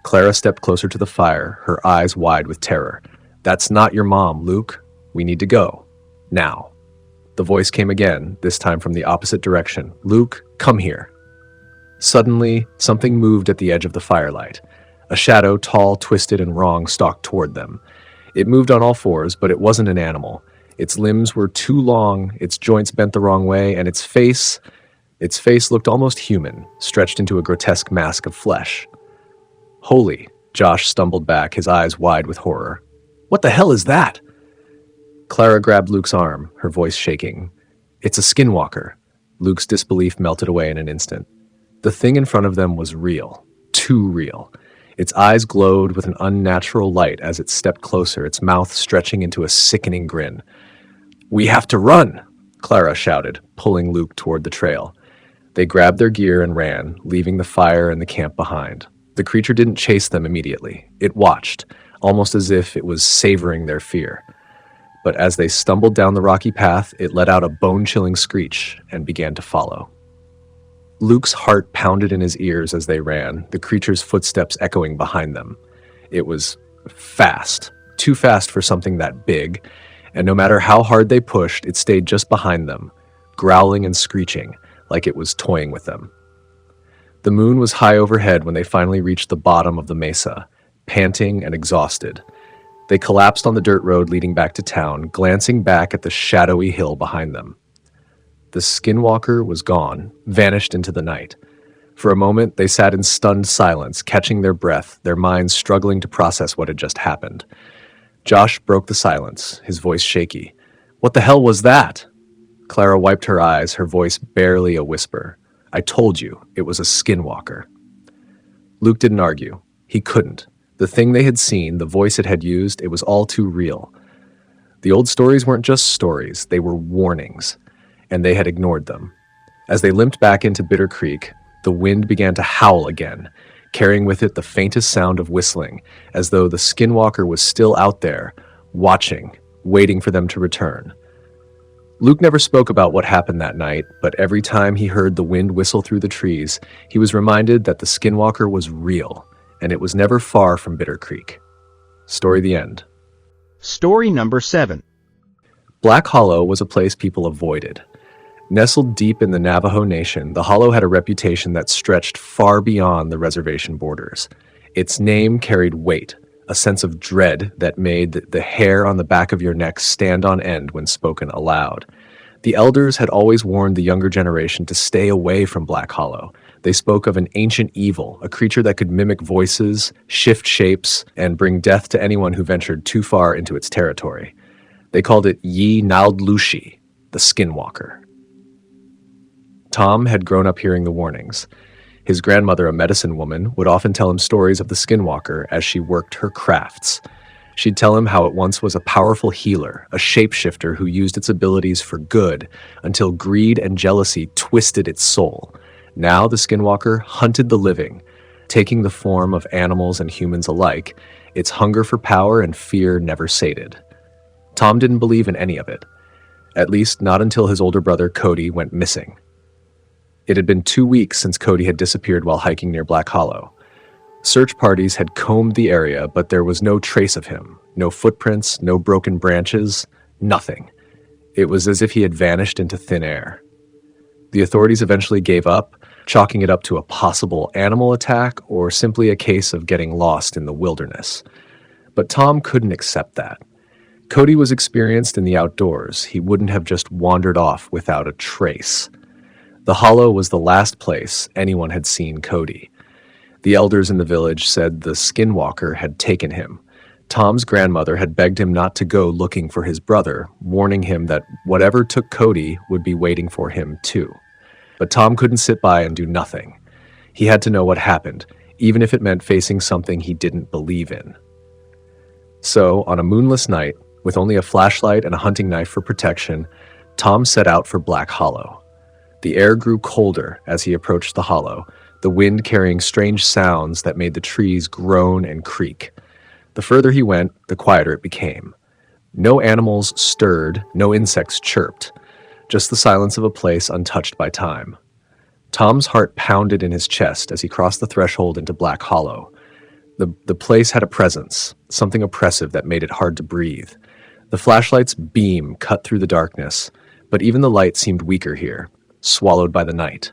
Clara stepped closer to the fire, her eyes wide with terror. That's not your mom, Luke. We need to go. Now. The voice came again, this time from the opposite direction. Luke, come here. Suddenly, something moved at the edge of the firelight. A shadow, tall, twisted, and wrong, stalked toward them. It moved on all fours, but it wasn't an animal. Its limbs were too long, its joints bent the wrong way, and its face looked almost human, stretched into a grotesque mask of flesh. Holy, Josh stumbled back, his eyes wide with horror. What the hell is that? Clara grabbed Luke's arm, her voice shaking. It's a skinwalker. Luke's disbelief melted away in an instant. The thing in front of them was real. Too real. Its eyes glowed with an unnatural light as it stepped closer, its mouth stretching into a sickening grin. We have to run, Clara shouted, pulling Luke toward the trail. They grabbed their gear and ran, leaving the fire and the camp behind. The creature didn't chase them immediately. It watched, almost as if it was savoring their fear. But as they stumbled down the rocky path, it let out a bone-chilling screech and began to follow. Luke's heart pounded in his ears as they ran, the creature's footsteps echoing behind them. It was fast, too fast for something that big, and no matter how hard they pushed, it stayed just behind them, growling and screeching, like it was toying with them. The moon was high overhead when they finally reached the bottom of the mesa, panting and exhausted. They collapsed on the dirt road leading back to town, glancing back at the shadowy hill behind them. The Skinwalker was gone, vanished into the night. For a moment, they sat in stunned silence, catching their breath, their minds struggling to process what had just happened. Josh broke the silence, his voice shaky. What the hell was that? Clara wiped her eyes, her voice barely a whisper. I told you, it was a skinwalker. Luke didn't argue. He couldn't. The thing they had seen, the voice it had used, it was all too real. The old stories weren't just stories, they were warnings, and they had ignored them. As they limped back into Bitter Creek, the wind began to howl again, carrying with it the faintest sound of whistling, as though the skinwalker was still out there, watching, waiting for them to return. Luke never spoke about what happened that night, but every time he heard the wind whistle through the trees, he was reminded that the skinwalker was real, and it was never far from Bitter Creek. Story the end. Story number 7. Black Hollow was a place people avoided. Nestled deep in the Navajo Nation, the Hollow had a reputation that stretched far beyond the reservation borders. Its name carried weight, a sense of dread that made the hair on the back of your neck stand on end when spoken aloud. The elders had always warned the younger generation to stay away from Black Hollow. They spoke of an ancient evil, a creature that could mimic voices, shift shapes, and bring death to anyone who ventured too far into its territory. They called it Yi Naldlushi, the Skinwalker. Tom had grown up hearing the warnings. His grandmother, a medicine woman, would often tell him stories of the Skinwalker as she worked her crafts. She'd tell him how it once was a powerful healer, a shapeshifter who used its abilities for good until greed and jealousy twisted its soul. Now the Skinwalker hunted the living, taking the form of animals and humans alike, its hunger for power and fear never sated. Tom didn't believe in any of it, at least not until his older brother Cody went missing. It had been 2 weeks since Cody had disappeared while hiking near Black Hollow. Search parties had combed the area, but there was no trace of him. No footprints, no broken branches, nothing. It was as if he had vanished into thin air. The authorities eventually gave up, chalking it up to a possible animal attack or simply a case of getting lost in the wilderness. But Tom couldn't accept that. Cody was experienced in the outdoors. He wouldn't have just wandered off without a trace. The hollow was the last place anyone had seen Cody. The elders in the village said the Skinwalker had taken him. Tom's grandmother had begged him not to go looking for his brother, warning him that whatever took Cody would be waiting for him too. But Tom couldn't sit by and do nothing. He had to know what happened, even if it meant facing something he didn't believe in. So, on a moonless night, with only a flashlight and a hunting knife for protection, Tom set out for Black Hollow. The air grew colder as he approached the hollow, the wind carrying strange sounds that made the trees groan and creak. The further he went, the quieter it became. No animals stirred, no insects chirped, just the silence of a place untouched by time. Tom's heart pounded in his chest as he crossed the threshold into Black Hollow. The place had a presence, something oppressive that made it hard to breathe. The flashlight's beam cut through the darkness, but even the light seemed weaker here, swallowed by the night.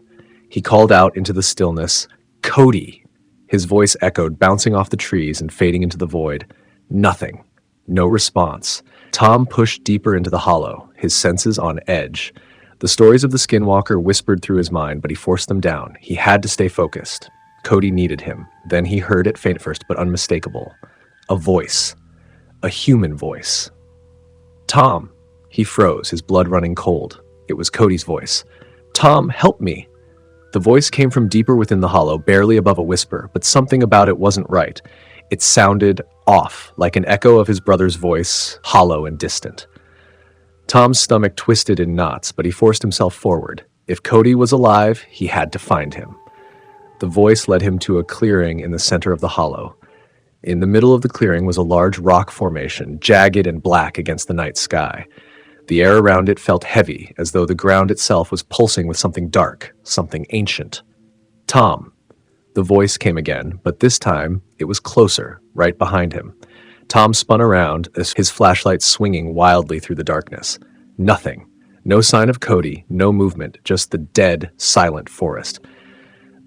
He called out into the stillness, "Cody!" His voice echoed, bouncing off the trees and fading into the void. Nothing. No response. Tom pushed deeper into the hollow, his senses on edge. The stories of the Skinwalker whispered through his mind, but he forced them down. He had to stay focused. Cody needed him. Then he heard it, faint at first, but unmistakable. A voice. A human voice. "Tom!" He froze, his blood running cold. It was Cody's voice. "Tom, help me!" The voice came from deeper within the hollow, barely above a whisper, but something about it wasn't right. It sounded off, like an echo of his brother's voice, hollow and distant. Tom's stomach twisted in knots, but he forced himself forward. If Cody was alive, he had to find him. The voice led him to a clearing in the center of the hollow. In the middle of the clearing was a large rock formation, jagged and black against the night sky. The air around it felt heavy, as though the ground itself was pulsing with something dark, something ancient. "Tom!" The voice came again, but this time it was closer, right behind him. Tom spun around, his flashlight swinging wildly through the darkness. Nothing. No sign of Cody, no movement, just the dead, silent forest.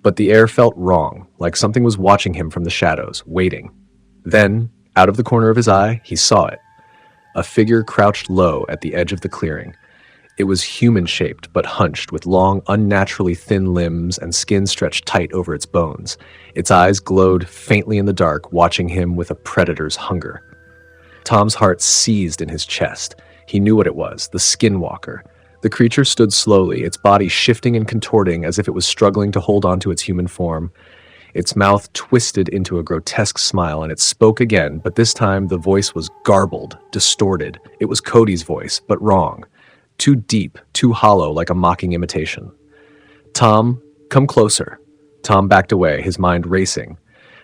But the air felt wrong, like something was watching him from the shadows, waiting. Then, out of the corner of his eye, he saw it. A figure crouched low at the edge of the clearing. It was human-shaped, but hunched, with long, unnaturally thin limbs and skin stretched tight over its bones. Its eyes glowed faintly in the dark, watching him with a predator's hunger. Tom's heart seized in his chest. He knew what it was, the Skinwalker. The creature stood slowly, its body shifting and contorting as if it was struggling to hold on to its human form. Its mouth twisted into a grotesque smile, and it spoke again, but this time the voice was garbled, distorted. It was Cody's voice, but wrong. Too deep, too hollow, like a mocking imitation. "Tom, come closer." Tom backed away, his mind racing.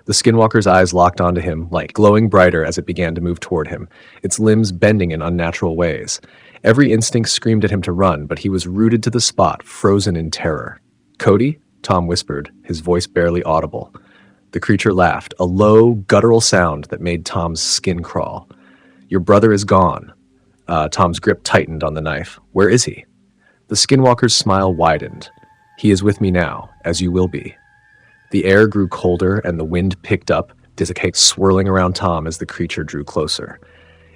The Skinwalker's eyes locked onto him, light glowing brighter as it began to move toward him, its limbs bending in unnatural ways. Every instinct screamed at him to run, but he was rooted to the spot, frozen in terror. "Cody?" Tom whispered, his voice barely audible. The creature laughed, a low, guttural sound that made Tom's skin crawl. "Your brother is gone." Tom's grip tightened on the knife. "Where is he?" The Skinwalker's smile widened. "He is with me now, as you will be." The air grew colder and the wind picked up, discake swirling around Tom as the creature drew closer.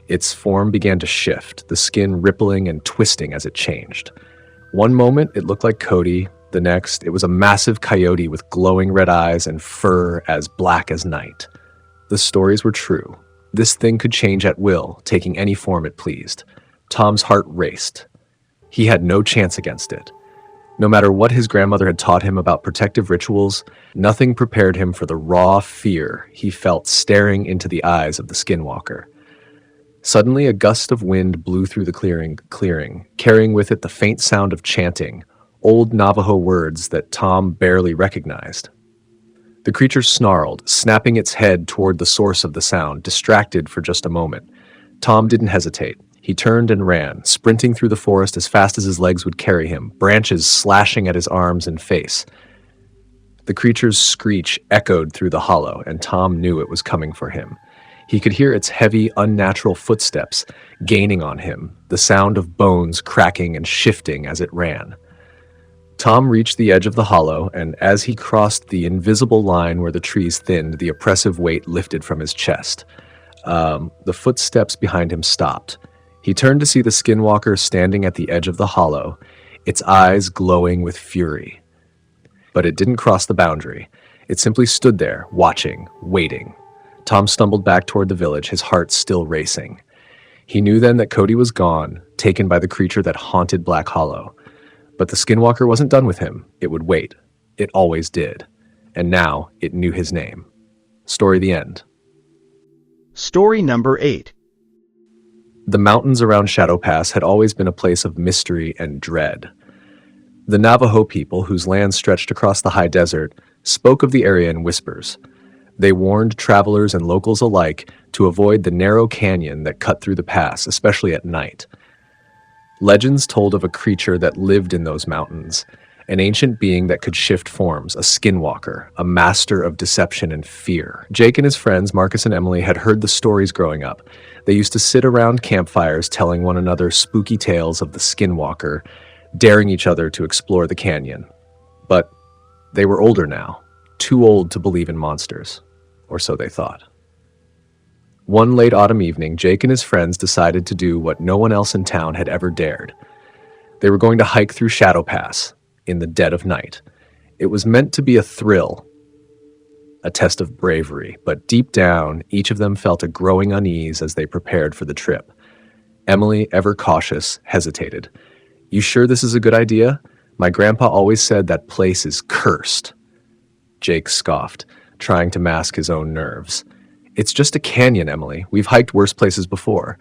Its form began to shift, the skin rippling and twisting as it changed. One moment, it looked like Cody. The next, it was a massive coyote with glowing red eyes and fur as black as night. The stories were true. This thing could change at will, taking any form it pleased. Tom's heart raced. He had no chance against it. No matter what his grandmother had taught him about protective rituals, nothing prepared him for the raw fear he felt staring into the eyes of the Skinwalker. Suddenly, a gust of wind blew through the clearing, carrying with it the faint sound of chanting, old Navajo words that Tom barely recognized. The creature snarled, snapping its head toward the source of the sound, distracted for just a moment. Tom didn't hesitate. He turned and ran, sprinting through the forest as fast as his legs would carry him, branches slashing at his arms and face. The creature's screech echoed through the hollow, and Tom knew it was coming for him. He could hear its heavy, unnatural footsteps gaining on him, the sound of bones cracking and shifting as it ran. Tom reached the edge of the hollow, and as he crossed the invisible line where the trees thinned, the oppressive weight lifted from his chest. The footsteps behind him stopped. He turned to see the Skinwalker standing at the edge of the hollow, its eyes glowing with fury. But it didn't cross the boundary. It simply stood there, watching, waiting. Tom stumbled back toward the village, his heart still racing. He knew then that Cody was gone, taken by the creature that haunted Black Hollow. But the Skinwalker wasn't done with him. It would wait. It always did. And now it knew his name. Story the end. Story number 8. The mountains around Shadow Pass had always been a place of mystery and dread. The Navajo people, whose land stretched across the high desert, spoke of the area in whispers. They warned travelers and locals alike to avoid the narrow canyon that cut through the pass, especially at night. Legends told of a creature that lived in those mountains, an ancient being that could shift forms, a skinwalker, a master of deception and fear. Jake and his friends, Marcus and Emily, had heard the stories growing up. They used to sit around campfires telling one another spooky tales of the skinwalker, daring each other to explore the canyon. But they were older now, too old to believe in monsters, or so they thought. One late autumn evening, Jake and his friends decided to do what no one else in town had ever dared. They were going to hike through Shadow Pass in the dead of night. It was meant to be a thrill, a test of bravery, but deep down, each of them felt a growing unease as they prepared for the trip. Emily, ever cautious, hesitated. "You sure this is a good idea? My grandpa always said that place is cursed." Jake scoffed, trying to mask his own nerves. "It's just a canyon, Emily. We've hiked worse places before.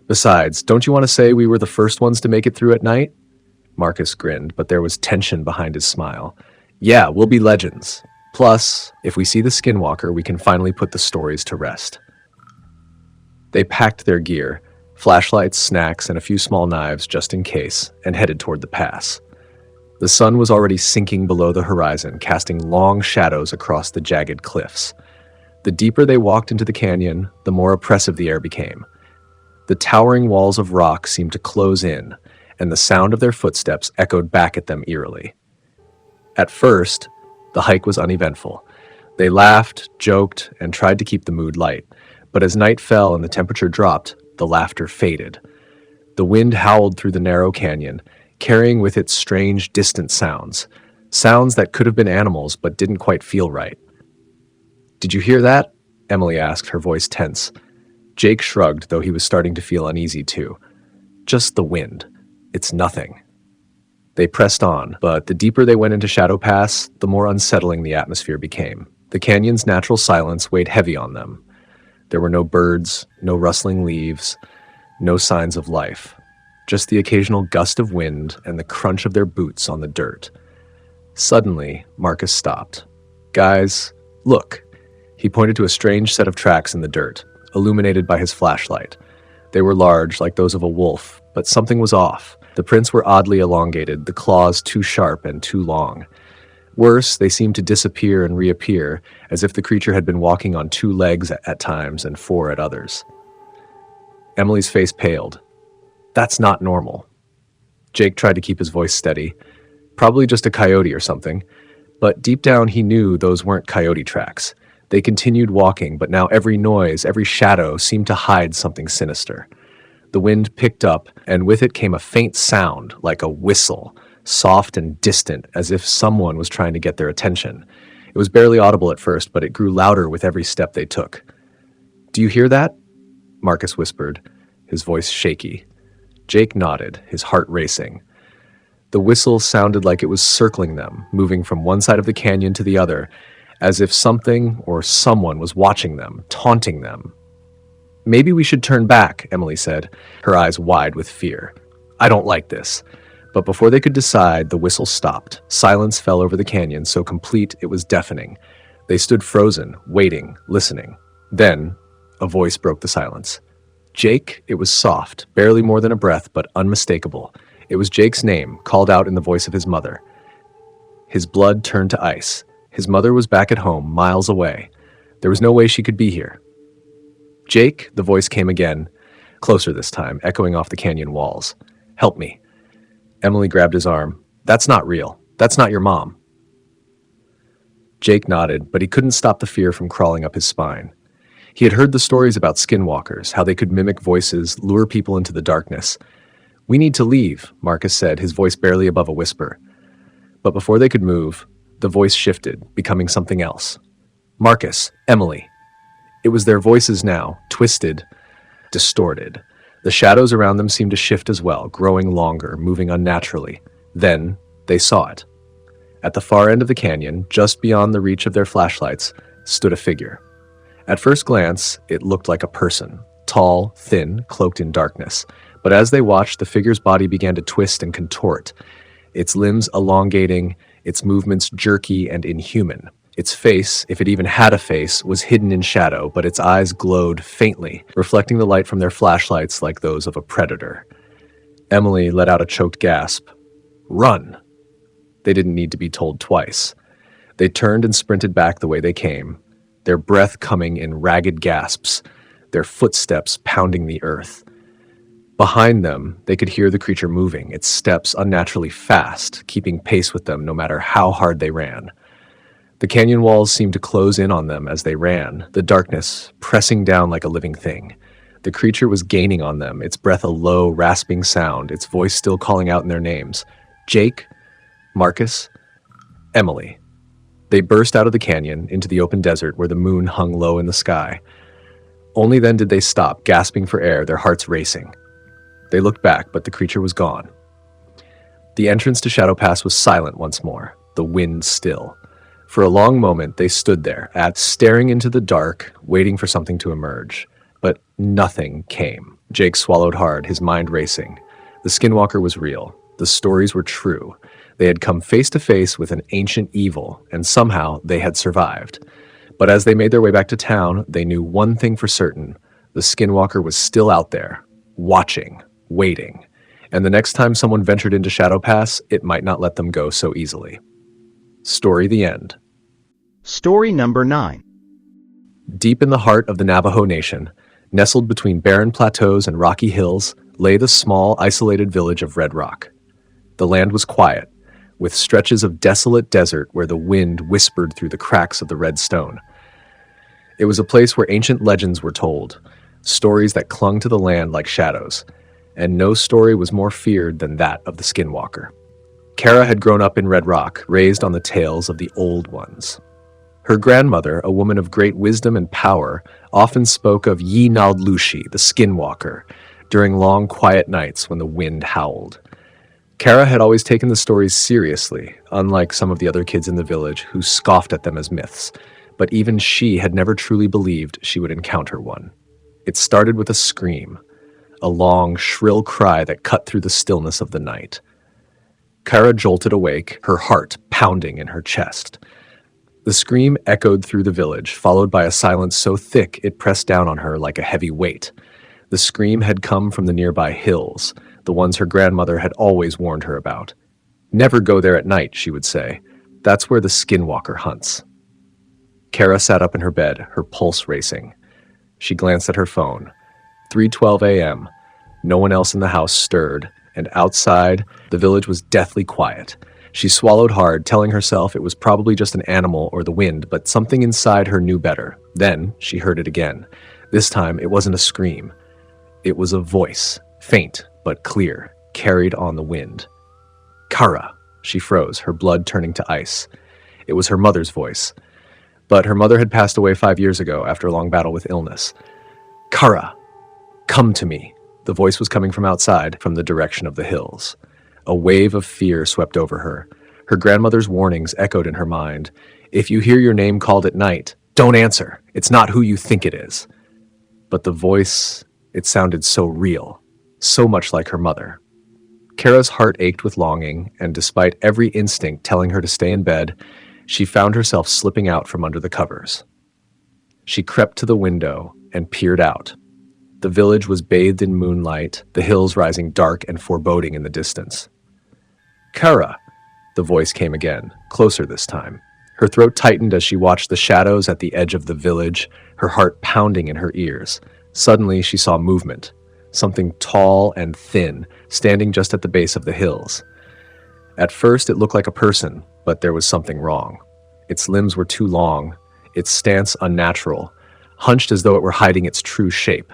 Besides, don't you want to say we were the first ones to make it through at night?" Marcus grinned, but there was tension behind his smile. "Yeah, we'll be legends. Plus, if we see the Skinwalker, we can finally put the stories to rest." They packed their gear, flashlights, snacks, and a few small knives just in case, and headed toward the pass. The sun was already sinking below the horizon, casting long shadows across the jagged cliffs. The deeper they walked into the canyon, the more oppressive the air became. The towering walls of rock seemed to close in, and the sound of their footsteps echoed back at them eerily. At first, the hike was uneventful. They laughed, joked, and tried to keep the mood light. But as night fell and the temperature dropped, the laughter faded. The wind howled through the narrow canyon, carrying with it strange, distant sounds. Sounds that could have been animals but didn't quite feel right. "Did you hear that?" Emily asked, her voice tense. Jake shrugged, though he was starting to feel uneasy too. "Just the wind. It's nothing." They pressed on, but the deeper they went into Shadow Pass, the more unsettling the atmosphere became. The canyon's natural silence weighed heavy on them. There were no birds, no rustling leaves, no signs of life. Just the occasional gust of wind and the crunch of their boots on the dirt. Suddenly, Marcus stopped. "Guys, look." He pointed to a strange set of tracks in the dirt, illuminated by his flashlight. They were large, like those of a wolf, but something was off. The prints were oddly elongated, the claws too sharp and too long. Worse, they seemed to disappear and reappear, as if the creature had been walking on 2 legs at times and 4 at others. Emily's face paled. "That's not normal." Jake tried to keep his voice steady. "Probably just a coyote or something." But deep down he knew those weren't coyote tracks. They continued walking, but now every noise, every shadow seemed to hide something sinister. The wind picked up, and with it came a faint sound, like a whistle, soft and distant, as if someone was trying to get their attention. It was barely audible at first, but it grew louder with every step they took. "Do you hear that?" Marcus whispered, his voice shaky. Jake nodded, his heart racing. The whistle sounded like it was circling them, moving from one side of the canyon to the other, as if something or someone was watching them, taunting them. "Maybe we should turn back," Emily said, her eyes wide with fear. "I don't like this." But before they could decide, the whistle stopped. Silence fell over the canyon, so complete it was deafening. They stood frozen, waiting, listening. Then, a voice broke the silence. Jake, it was soft, barely more than a breath, but unmistakable. It was Jake's name, called out in the voice of his mother. His blood turned to ice. His mother was back at home, miles away. There was no way she could be here. Jake, the voice came again, closer this time, echoing off the canyon walls. Help me. Emily grabbed his arm. That's not real. That's not your mom. Jake nodded, but he couldn't stop the fear from crawling up his spine. He had heard the stories about skinwalkers, how they could mimic voices, lure people into the darkness. We need to leave, Marcus said, his voice barely above a whisper. But before they could move, the voice shifted, becoming something else. Marcus, Emily. It was their voices now, twisted, distorted. The shadows around them seemed to shift as well, growing longer, moving unnaturally. Then, they saw it. At the far end of the canyon, just beyond the reach of their flashlights, stood a figure. At first glance, it looked like a person, tall, thin, cloaked in darkness. But as they watched, the figure's body began to twist and contort, its limbs elongating, its movements jerky and inhuman. Its face, if it even had a face, was hidden in shadow, but its eyes glowed faintly, reflecting the light from their flashlights like those of a predator. Emily let out a choked gasp. Run! They didn't need to be told twice. They turned and sprinted back the way they came, their breath coming in ragged gasps, their footsteps pounding the earth. Behind them, they could hear the creature moving, its steps unnaturally fast, keeping pace with them no matter how hard they ran. The canyon walls seemed to close in on them as they ran, the darkness pressing down like a living thing. The creature was gaining on them, its breath a low, rasping sound, its voice still calling out in their names. Jake, Marcus, Emily. They burst out of the canyon into the open desert where the moon hung low in the sky. Only then did they stop, gasping for air, their hearts racing. They looked back, but the creature was gone. The entrance to Shadow Pass was silent once more, the wind still. For a long moment, they stood there, staring into the dark, waiting for something to emerge. But nothing came. Jake swallowed hard, his mind racing. The Skinwalker was real. The stories were true. They had come face to face with an ancient evil, and somehow they had survived. But as they made their way back to town, they knew one thing for certain. The Skinwalker was still out there, watching, waiting. And the next time someone ventured into Shadow Pass, it might not let them go so easily. Story the end. Story number 9. Deep in the heart of the Navajo Nation, nestled between barren plateaus and rocky hills, lay the small, isolated village of Red Rock. The land was quiet, with stretches of desolate desert where the wind whispered through the cracks of the red stone. It was a place where ancient legends were told, stories that clung to the land like shadows, and no story was more feared than that of the Skinwalker. Kara had grown up in Red Rock, raised on the tales of the old ones. Her grandmother, a woman of great wisdom and power, often spoke of Yi Naldlushi, the Skinwalker, during long, quiet nights when the wind howled. Kara had always taken the stories seriously, unlike some of the other kids in the village who scoffed at them as myths, but even she had never truly believed she would encounter one. It started with a scream, a long, shrill cry that cut through the stillness of the night. Kara jolted awake, her heart pounding in her chest. The scream echoed through the village, followed by a silence so thick it pressed down on her like a heavy weight. The scream had come from the nearby hills, the ones her grandmother had always warned her about. Never go there at night, she would say. That's where the Skinwalker hunts. Kara sat up in her bed, her pulse racing. She glanced at her phone. 3:12 a.m. No one else in the house stirred, and outside, the village was deathly quiet. She swallowed hard, telling herself it was probably just an animal or the wind, but something inside her knew better. Then she heard it again. This time, it wasn't a scream. It was a voice, faint but clear, carried on the wind. Kara. She froze, her blood turning to ice. It was her mother's voice. But her mother had passed away 5 years ago after a long battle with illness. Kara, come to me. The voice was coming from outside, from the direction of the hills. A wave of fear swept over her. Her grandmother's warnings echoed in her mind. If you hear your name called at night, don't answer. It's not who you think it is. But the voice, it sounded so real, so much like her mother. Kara's heart ached with longing, and despite every instinct telling her to stay in bed, She found herself slipping out from under the covers. She crept to the window and peered out. The village was bathed in moonlight, the hills rising dark and foreboding in the distance. "Kara!" The voice came again, closer this time. Her throat tightened as she watched the shadows at the edge of the village, her heart pounding in her ears. Suddenly, she saw movement, something tall and thin, standing just at the base of the hills. At first, it looked like a person, but there was something wrong. Its limbs were too long, its stance unnatural, hunched as though it were hiding its true shape.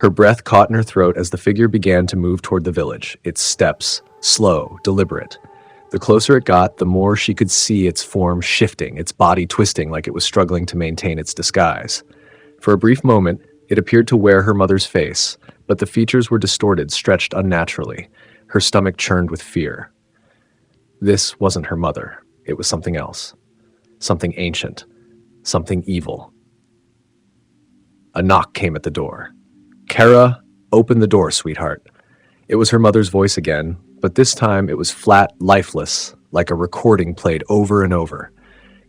Her breath caught in her throat as the figure began to move toward the village, its steps slow, deliberate. The closer it got, the more she could see its form shifting, its body twisting like it was struggling to maintain its disguise. For a brief moment, it appeared to wear her mother's face, but the features were distorted, stretched unnaturally. Her stomach churned with fear. This wasn't her mother. It was something else. Something ancient. Something evil. A knock came at the door. "Kara, open the door, sweetheart." It was her mother's voice again, but this time it was flat, lifeless, like a recording played over and over.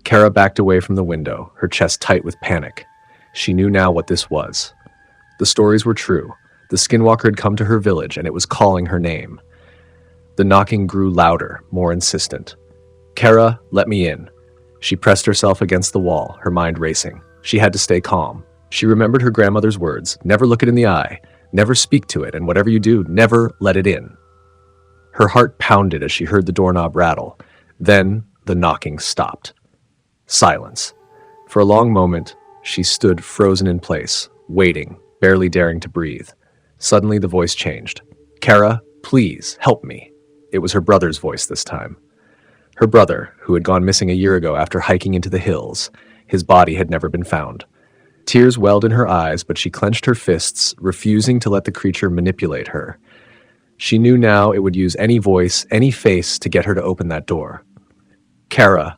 Kara backed away from the window, her chest tight with panic. She knew now what this was. The stories were true. The Skinwalker had come to her village, and it was calling her name. The knocking grew louder, more insistent. "Kara, let me in." She pressed herself against the wall, her mind racing. She had to stay calm. She remembered her grandmother's words, never look it in the eye, never speak to it, and whatever you do, never let it in. Her heart pounded as she heard the doorknob rattle. Then the knocking stopped. Silence. For a long moment, she stood frozen in place, waiting, barely daring to breathe. Suddenly the voice changed. "Kara, please, help me." It was her brother's voice this time. Her brother, who had gone missing a year ago after hiking into the hills. His body had never been found. Tears welled in her eyes, but she clenched her fists, refusing to let the creature manipulate her. She knew now it would use any voice, any face to get her to open that door. "Kara,"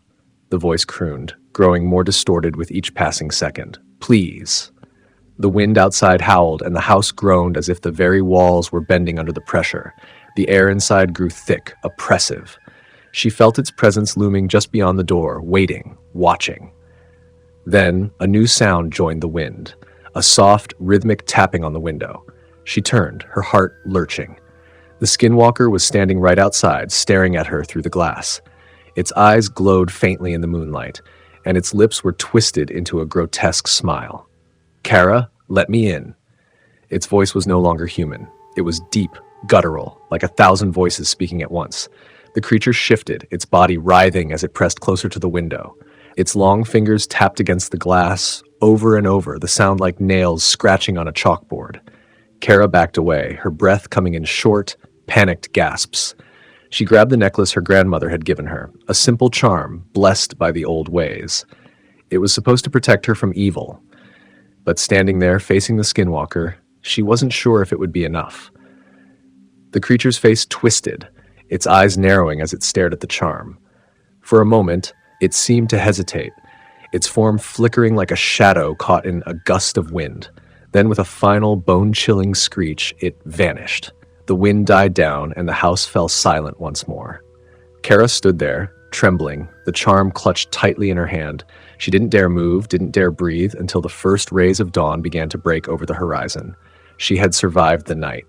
the voice crooned, growing more distorted with each passing second. "Please." The wind outside howled, and the house groaned as if the very walls were bending under the pressure. The air inside grew thick, oppressive. She felt its presence looming just beyond the door, waiting, watching. Then a new sound joined the wind, a soft, rhythmic tapping on the window. She turned, her heart lurching. The Skinwalker was standing right outside, staring at her through the glass. Its eyes glowed faintly in the moonlight, and its lips were twisted into a grotesque smile. "Kara, let me in." Its voice was no longer human. It was deep, guttural, like 1,000 voices speaking at once. The creature shifted, its body writhing as it pressed closer to the window. Its long fingers tapped against the glass, over and over, the sound like nails scratching on a chalkboard. Kara backed away, her breath coming in short, panicked gasps. She grabbed the necklace her grandmother had given her, a simple charm, blessed by the old ways. It was supposed to protect her from evil. But standing there, facing the Skinwalker, she wasn't sure if it would be enough. The creature's face twisted, its eyes narrowing as it stared at the charm. For a moment, it seemed to hesitate, its form flickering like a shadow caught in a gust of wind. Then with a final bone-chilling screech, it vanished. The wind died down, and the house fell silent once more. Kara stood there, trembling, the charm clutched tightly in her hand. She didn't dare move, didn't dare breathe, until the first rays of dawn began to break over the horizon. She had survived the night.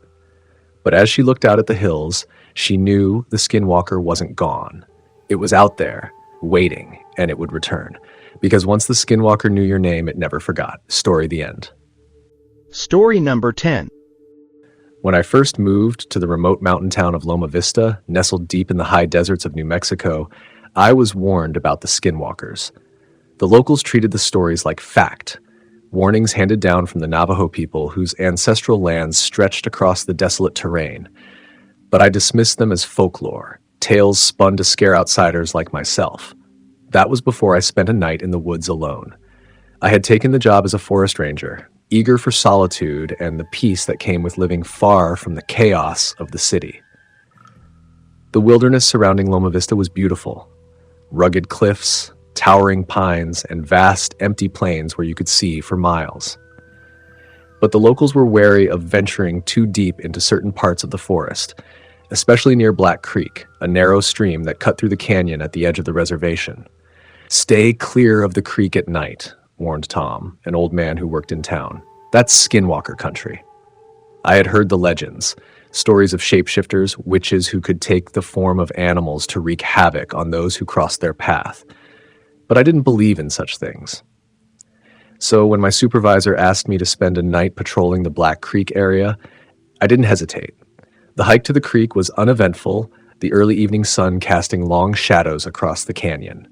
But as she looked out at the hills, she knew the Skinwalker wasn't gone. It was out there, waiting, and it would return. Because once the Skinwalker knew your name, it never forgot. Story the end. Story number 10. When I first moved to the remote mountain town of Loma Vista, nestled deep in the high deserts of New Mexico, I was warned about the Skinwalkers. The locals treated the stories like fact, warnings handed down from the Navajo people whose ancestral lands stretched across the desolate terrain. But I dismissed them as folklore, tales spun to scare outsiders like myself. That was before I spent a night in the woods alone. I had taken the job as a forest ranger, eager for solitude and the peace that came with living far from the chaos of the city. The wilderness surrounding Loma Vista was beautiful. Rugged cliffs, towering pines, and vast, empty plains where you could see for miles. But the locals were wary of venturing too deep into certain parts of the forest, especially near Black Creek, a narrow stream that cut through the canyon at the edge of the reservation. "Stay clear of the creek at night," warned Tom, an old man who worked in town. "That's Skinwalker country." I had heard the legends, stories of shapeshifters, witches who could take the form of animals to wreak havoc on those who crossed their path. But I didn't believe in such things. So when my supervisor asked me to spend a night patrolling the Black Creek area, I didn't hesitate. The hike to the creek was uneventful, the early evening sun casting long shadows across the canyon.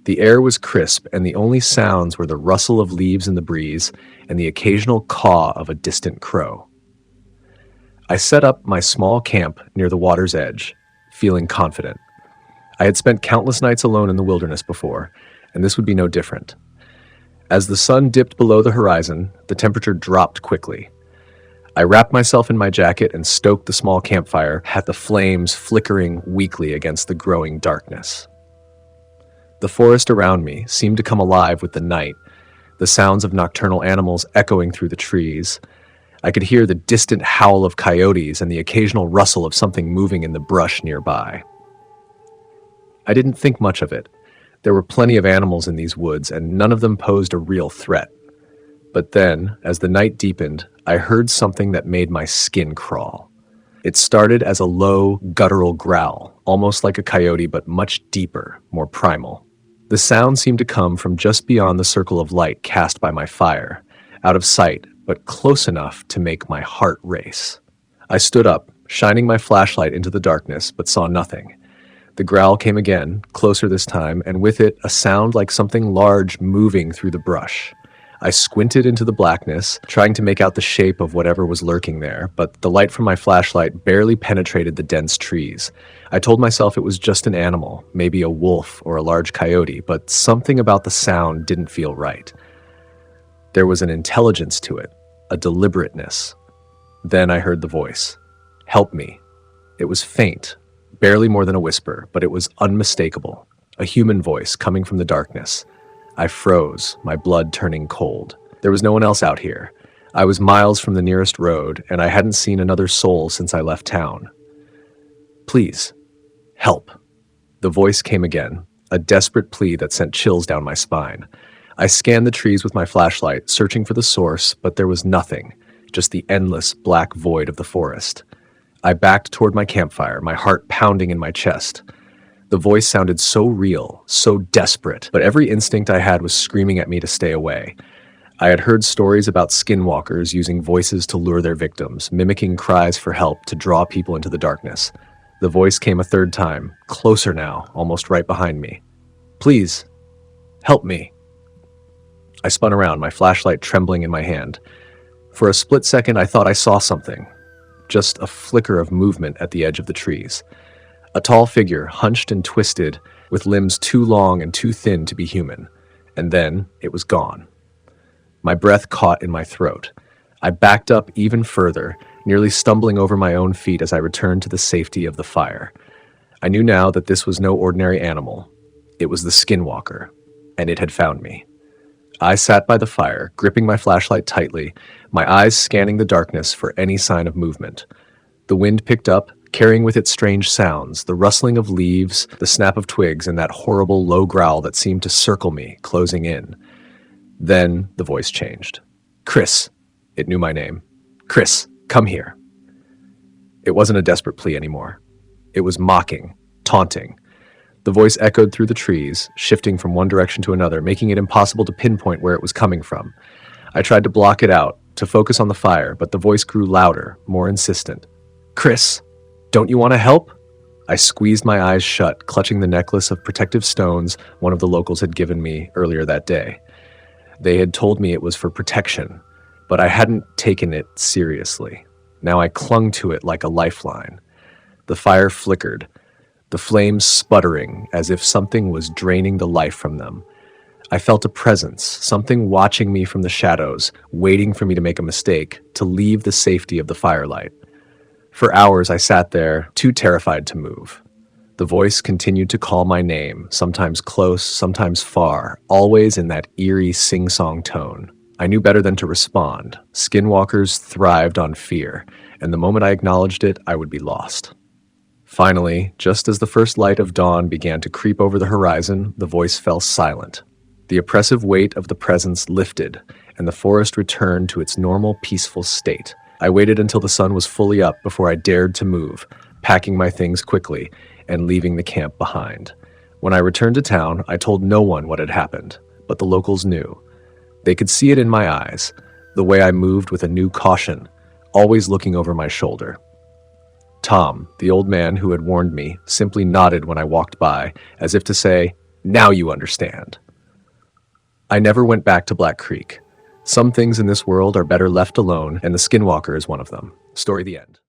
The air was crisp, and the only sounds were the rustle of leaves in the breeze and the occasional caw of a distant crow. I set up my small camp near the water's edge, feeling confident. I had spent countless nights alone in the wilderness before, and this would be no different. As the sun dipped below the horizon, the temperature dropped quickly. I wrapped myself in my jacket and stoked the small campfire, had the flames flickering weakly against the growing darkness. The forest around me seemed to come alive with the night, the sounds of nocturnal animals echoing through the trees. I could hear the distant howl of coyotes and the occasional rustle of something moving in the brush nearby. I didn't think much of it. There were plenty of animals in these woods, and none of them posed a real threat. But then, as the night deepened, I heard something that made my skin crawl. It started as a low, guttural growl, almost like a coyote, but much deeper, more primal. The sound seemed to come from just beyond the circle of light cast by my fire, out of sight, but close enough to make my heart race. I stood up, shining my flashlight into the darkness, but saw nothing. The growl came again, closer this time, and with it, a sound like something large moving through the brush. I squinted into the blackness, trying to make out the shape of whatever was lurking there, but the light from my flashlight barely penetrated the dense trees. I told myself it was just an animal, maybe a wolf or a large coyote, but something about the sound didn't feel right. There was an intelligence to it, a deliberateness. Then I heard the voice. "Help me." It was faint, barely more than a whisper, but it was unmistakable, a human voice coming from the darkness. I froze, my blood turning cold. There was no one else out here. I was miles from the nearest road, and I hadn't seen another soul since I left town. "Please, help." The voice came again, a desperate plea that sent chills down my spine. I scanned the trees with my flashlight, searching for the source, but there was nothing, just the endless black void of the forest. I backed toward my campfire, my heart pounding in my chest. The voice sounded so real, so desperate, but every instinct I had was screaming at me to stay away. I had heard stories about skinwalkers using voices to lure their victims, mimicking cries for help to draw people into the darkness. The voice came a third time, closer now, almost right behind me. "Please, help me." I spun around, my flashlight trembling in my hand. For a split second, I thought I saw something. Just a flicker of movement at the edge of the trees. A tall figure, hunched and twisted, with limbs too long and too thin to be human. And then it was gone. My breath caught in my throat. I backed up even further, nearly stumbling over my own feet as I returned to the safety of the fire. I knew now that this was no ordinary animal. It was the Skinwalker, and it had found me. I sat by the fire, gripping my flashlight tightly, my eyes scanning the darkness for any sign of movement. The wind picked up, carrying with it strange sounds, the rustling of leaves, the snap of twigs, and that horrible low growl that seemed to circle me, closing in. Then the voice changed. "Chris." It knew my name. "Chris, come here." It wasn't a desperate plea anymore. It was mocking, taunting. The voice echoed through the trees, shifting from one direction to another, making it impossible to pinpoint where it was coming from. I tried to block it out, to focus on the fire, but the voice grew louder, more insistent. "Chris, don't you want to help?" I squeezed my eyes shut, clutching the necklace of protective stones one of the locals had given me earlier that day. They had told me it was for protection, but I hadn't taken it seriously. Now I clung to it like a lifeline. The fire flickered, the flames sputtering as if something was draining the life from them. I felt a presence, something watching me from the shadows, waiting for me to make a mistake, to leave the safety of the firelight. For hours I sat there, too terrified to move. The voice continued to call my name, sometimes close, sometimes far, always in that eerie sing-song tone. I knew better than to respond. Skinwalkers thrived on fear, and the moment I acknowledged it, I would be lost. Finally, just as the first light of dawn began to creep over the horizon, the voice fell silent. The oppressive weight of the presence lifted, and the forest returned to its normal, peaceful state. I waited until the sun was fully up before I dared to move, packing my things quickly and leaving the camp behind. When I returned to town, I told no one what had happened, but the locals knew. They could see it in my eyes, the way I moved with a new caution, always looking over my shoulder. Tom, the old man who had warned me, simply nodded when I walked by, as if to say, "Now you understand." I never went back to Black Creek. Some things in this world are better left alone, and the Skinwalker is one of them. Story the end.